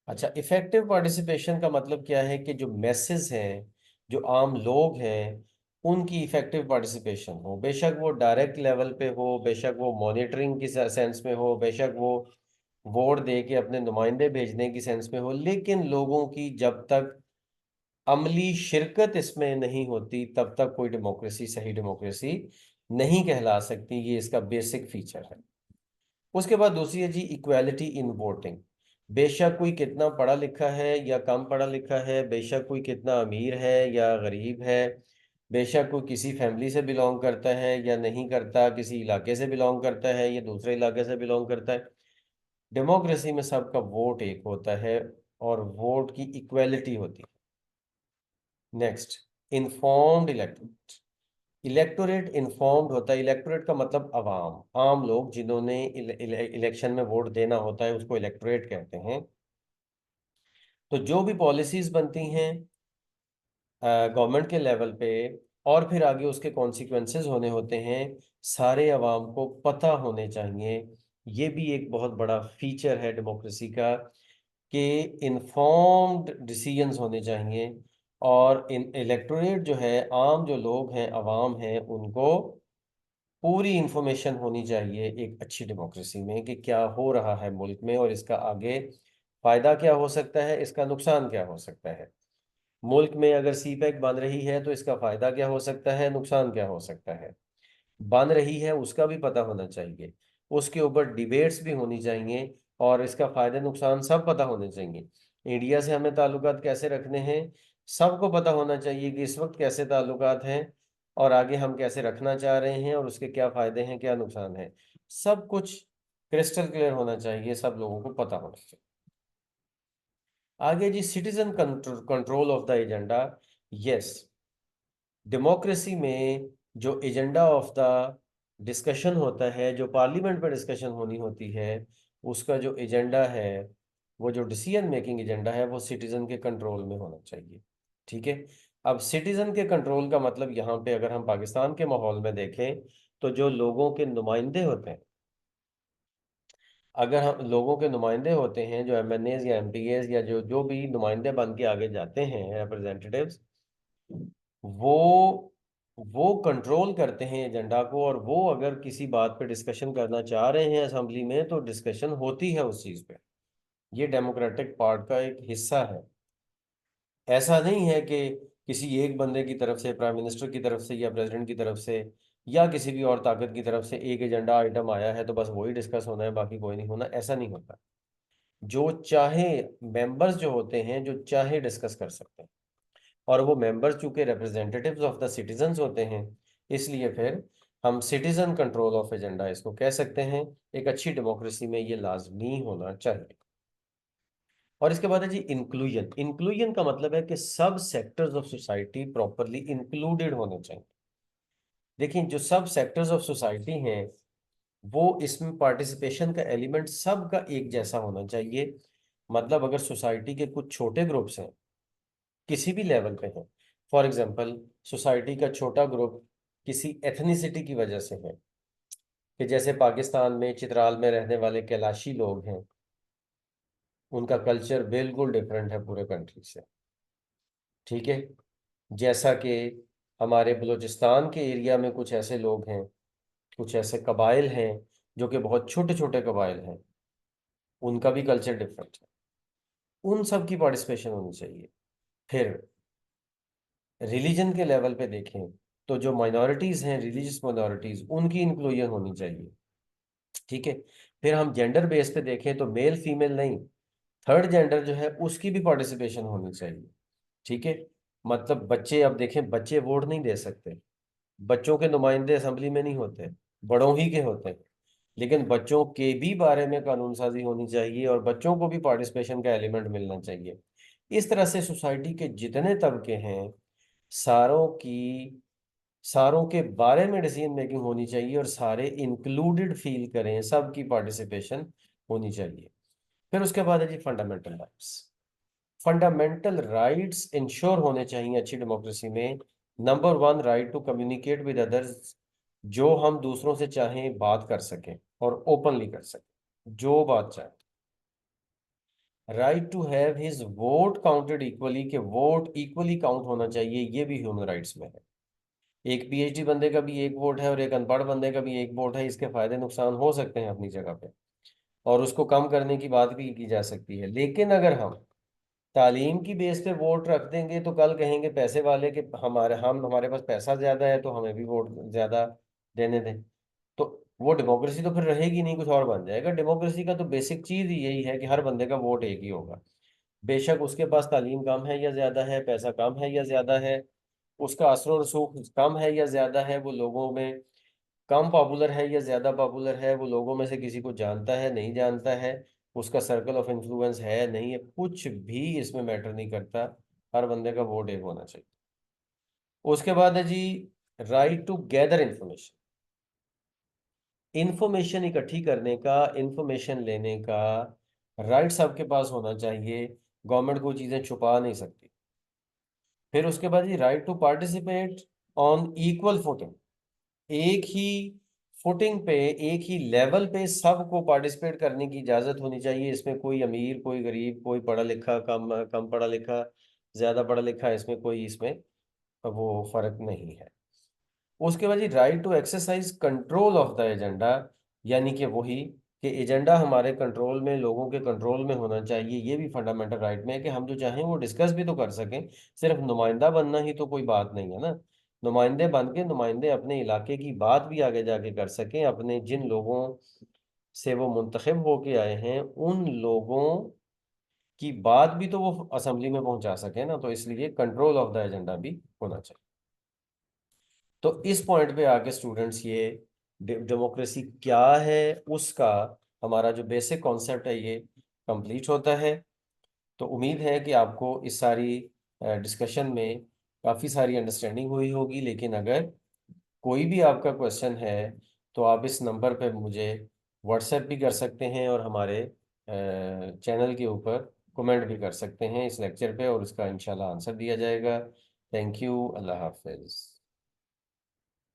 अच्छा, इफेक्टिव पार्टिसिपेशन का मतलब क्या है कि जो मैसेज हैं, जो आम लोग हैं, उनकी इफेक्टिव पार्टिसिपेशन हो। बेशक वो डायरेक्ट लेवल पे हो, बेशक वो मॉनिटरिंग की सेंस में हो, बेशक वो वोट दे के अपने नुमाइंदे भेजने की सेंस में हो, लेकिन लोगों की जब तक अमली शिरकत इसमें नहीं होती तब तक कोई डेमोक्रेसी सही डेमोक्रेसी नहीं कहला सकती। ये इसका बेसिक फीचर है। उसके बाद दूसरी है जी इक्वालिटी इन वोटिंग। बेशक कोई कितना पढ़ा लिखा है या कम पढ़ा लिखा है, बेशक कोई कितना अमीर है या गरीब है, बेशक कोई किसी फैमिली से बिलोंग करता है या नहीं करता, किसी इलाके से बिलोंग करता है या दूसरे इलाके से बिलोंग करता है, डेमोक्रेसी में सबका वोट एक होता है और वोट की इक्वालिटी होती है। Next, informed electorate. Electorate informed होता है। इलेक्टोरेट का मतलब अवाम, आम लोग जिन्होंने इलेक्शन में वोट देना होता है, उसको इलेक्टोरेट कहते हैं। तो जो भी पॉलिसीज बनती हैं गवर्नमेंट के लेवल पे, और फिर आगे उसके कॉन्सिक्वेंसेस होने होते हैं, सारे अवाम को पता होने चाहिए। ये भी एक बहुत बड़ा फीचर है डेमोक्रेसी का कि इन्फॉर्म्ड डिसीजंस होने चाहिए, और इन इलेक्टोरेट जो है, आम जो लोग हैं, अवाम हैं, उनको पूरी इंफॉर्मेशन होनी चाहिए एक अच्छी डेमोक्रेसी में कि क्या हो रहा है मुल्क में, और इसका आगे फायदा क्या हो सकता है, इसका नुकसान क्या हो सकता है। मुल्क में अगर सी पैक बन रही है तो इसका फायदा क्या हो सकता है, नुकसान क्या हो सकता है। बन रही है उसका भी पता होना चाहिए, उसके ऊपर डिबेट्स भी होनी चाहिए, और इसका फायदे नुकसान सब पता होने चाहिए। इंडिया से हमें ताल्लुकात कैसे रखने हैं, सबको पता होना चाहिए कि इस वक्त कैसे ताल्लुकात हैं, और आगे हम कैसे रखना चाह रहे हैं, और उसके क्या फायदे हैं, क्या नुकसान है। सब कुछ क्रिस्टल क्लियर होना चाहिए, सब लोगों को पता होना चाहिए। आगे जी, citizen control of the agenda. Yes, democracy में जो एजेंडा ऑफ द डिस्कशन होता है, जो पार्लियामेंट में डिस्कशन होनी होती है, उसका जो एजेंडा है, वो जो डिसीजन मेकिंग एजेंडा है, वो सिटीजन के कंट्रोल में होना चाहिए। ठीक है। अब सिटीजन के कंट्रोल का मतलब यहाँ पे अगर हम पाकिस्तान के माहौल में देखें, तो जो लोगों के नुमाइंदे होते हैं, अगर हम लोगों के नुमाइंदे होते हैं, जो एमएनएज या एमपीएज या जो जो भी नुमाइंदे बन के आगे जाते हैं, रिप्रेजेंटेटिव्स, वो वो कंट्रोल करते हैं एजेंडा को, और वो अगर किसी बात पे डिस्कशन करना चाह रहे हैं असेंबली में, तो डिस्कशन होती है उस चीज पे। ये डेमोक्रेटिक पार्ट का एक हिस्सा है। ऐसा नहीं है कि किसी एक बंदे की तरफ से, प्राइम मिनिस्टर की तरफ से या प्रेसिडेंट की तरफ से या किसी भी और ताकत की तरफ से एक एजेंडा आइटम आया है तो बस वही डिस्कस होना है, बाकी कोई नहीं होना, ऐसा नहीं होता। जो चाहे, मेंबर्स जो होते हैं, जो चाहे डिस्कस कर सकते हैं, और वो मेंबर्स चूंकि रिप्रेजेंटेटिव्स ऑफ द सिटीजन्स होते हैं, इसलिए फिर हम सिटीजन कंट्रोल ऑफ एजेंडा इसको कह सकते हैं। एक अच्छी डेमोक्रेसी में ये लाजमी होना चाहिए। और इसके बाद है जी इंक्लूजन। इंक्लूजन का मतलब है कि सब sectors of society properly included होने चाहिए। देखिए, जो सब सेक्टर्स ऑफ सोसाइटी हैं, वो इसमें पार्टिसिपेशन का एलिमेंट सबका एक जैसा होना चाहिए। मतलब अगर सोसाइटी के कुछ छोटे ग्रुप्स हैं, किसी भी लेवल पे हैं, फॉर एग्जांपल सोसाइटी का छोटा ग्रुप किसी एथनिसिटी की वजह से है, कि जैसे पाकिस्तान में चित्राल में रहने वाले कैलाशी लोग हैं, उनका कल्चर बिल्कुल डिफरेंट है पूरे कंट्री से। ठीक है। जैसा कि हमारे बलूचिस्तान के एरिया में कुछ ऐसे लोग हैं, कुछ ऐसे कबाइल हैं जो कि बहुत छोटे छोटे कबाइल हैं, उनका भी कल्चर डिफरेंट है। उन सब की पार्टिसिपेशन होनी चाहिए। फिर रिलीजन के लेवल पे देखें, तो जो माइनॉरिटीज हैं, रिलीजियस माइनॉरिटीज, उनकी इंक्लूजन होनी चाहिए। ठीक है। फिर हम जेंडर बेस पे देखें तो मेल फीमेल नहीं, थर्ड जेंडर जो है उसकी भी पार्टिसिपेशन होनी चाहिए। ठीक है। मतलब बच्चे, अब देखें, बच्चे वोट नहीं दे सकते, बच्चों के नुमाइंदे असेंबली में नहीं होते, बड़ों ही के होते हैं। लेकिन बच्चों के भी बारे में कानून साजी होनी चाहिए, और बच्चों को भी पार्टिसिपेशन का एलिमेंट मिलना चाहिए। इस तरह से सोसाइटी के जितने तबके हैं, सारों की सारों के बारे में डिसीजन मेकिंग होनी चाहिए, और सारे इंक्लूडेड फील करें, सबकी पार्टिसिपेशन होनी चाहिए। फिर उसके बाद है जी fundamental rights. Fundamental rights ensure होने चाहिए अच्छी डेमोक्रेसी में। Number one, right to communicate with others, जो हम दूसरों से चाहें बात कर सकें, और ओपनली कर सकें जो बात चाहें। Right to have his vote counted equally, के वोट इक्वली काउंट होना चाहिए, ये भी ह्यूमन राइट्स में है। एक पीएचडी बंदे का भी एक वोट है, और एक अनपढ़ बंदे का भी एक वोट है, इसके फायदे नुकसान हो सकते हैं अपनी जगह पे, और उसको कम करने की बात भी की जा सकती है। लेकिन अगर हम तालीम की बेस पे वोट रख देंगे, तो कल कहेंगे पैसे वाले कि हमारे पास पैसा ज्यादा है तो हमें भी वोट ज्यादा देने दें। तो वो डेमोक्रेसी तो फिर रहेगी नहीं, कुछ और बन जाएगा। डेमोक्रेसी का तो बेसिक चीज ही यही है कि हर बंदे का वोट एक ही होगा, बेशक उसके पास तालीम कम है या ज्यादा है, पैसा कम है या ज्यादा है, उसका असर रसूख कम है या ज्यादा है, वो लोगों में कम पॉपुलर है या ज्यादा पॉपुलर है, वो लोगों में से किसी को जानता है नहीं जानता है, उसका सर्कल ऑफ इन्फ्लुएंस है नहीं है, कुछ भी इसमें मैटर नहीं करता। हर बंदे का वोट एक होना चाहिए। उसके बाद है जी right to gather information. Information इकट्ठी करने का, इंफॉर्मेशन लेने का राइट सबके पास होना चाहिए। गवर्नमेंट कोई चीजें छुपा नहीं सकती। फिर उसके बाद जी right to participate on equal footing, एक ही फुटिंग पे, एक ही लेवल पे सबको पार्टिसिपेट करने की इजाजत होनी चाहिए। इसमें कोई अमीर, कोई गरीब, कोई पढ़ा लिखा, कम कम पढ़ा लिखा, ज्यादा पढ़ा लिखा, इसमें कोई इसमें वो फर्क नहीं है। उसके बाद जी right to exercise control of the agenda, यानी कि वही कि एजेंडा हमारे कंट्रोल में, लोगों के कंट्रोल में होना चाहिए। ये भी फंडामेंटल राइट में है कि हम जो चाहें वो डिस्कस भी तो कर सकें। सिर्फ नुमाइंदा बनना ही तो कोई बात नहीं है ना। नुमाइंदे बन के नुमाइंदे अपने इलाके की बात भी आगे जाके कर सकें, अपने जिन लोगों से वो मुंतखब होके आए हैं उन लोगों की बात भी तो वो असेंबली में पहुंचा सके ना। तो इसलिए कंट्रोल ऑफ द एजेंडा भी होना चाहिए। तो इस पॉइंट पे आके स्टूडेंट्स ये डेमोक्रेसी क्या है उसका हमारा जो बेसिक कॉन्सेप्ट है ये कंप्लीट होता है। तो उम्मीद है कि आपको इस सारी डिस्कशन में काफ़ी सारी अंडरस्टैंडिंग हुई होगी। लेकिन अगर कोई भी आपका क्वेश्चन है तो आप इस नंबर पे मुझे व्हाट्सएप भी कर सकते हैं और हमारे चैनल के ऊपर कमेंट भी कर सकते हैं इस लेक्चर पे, और उसका इंशाल्लाह आंसर दिया जाएगा। Thank you. अल्लाह हाफिज़।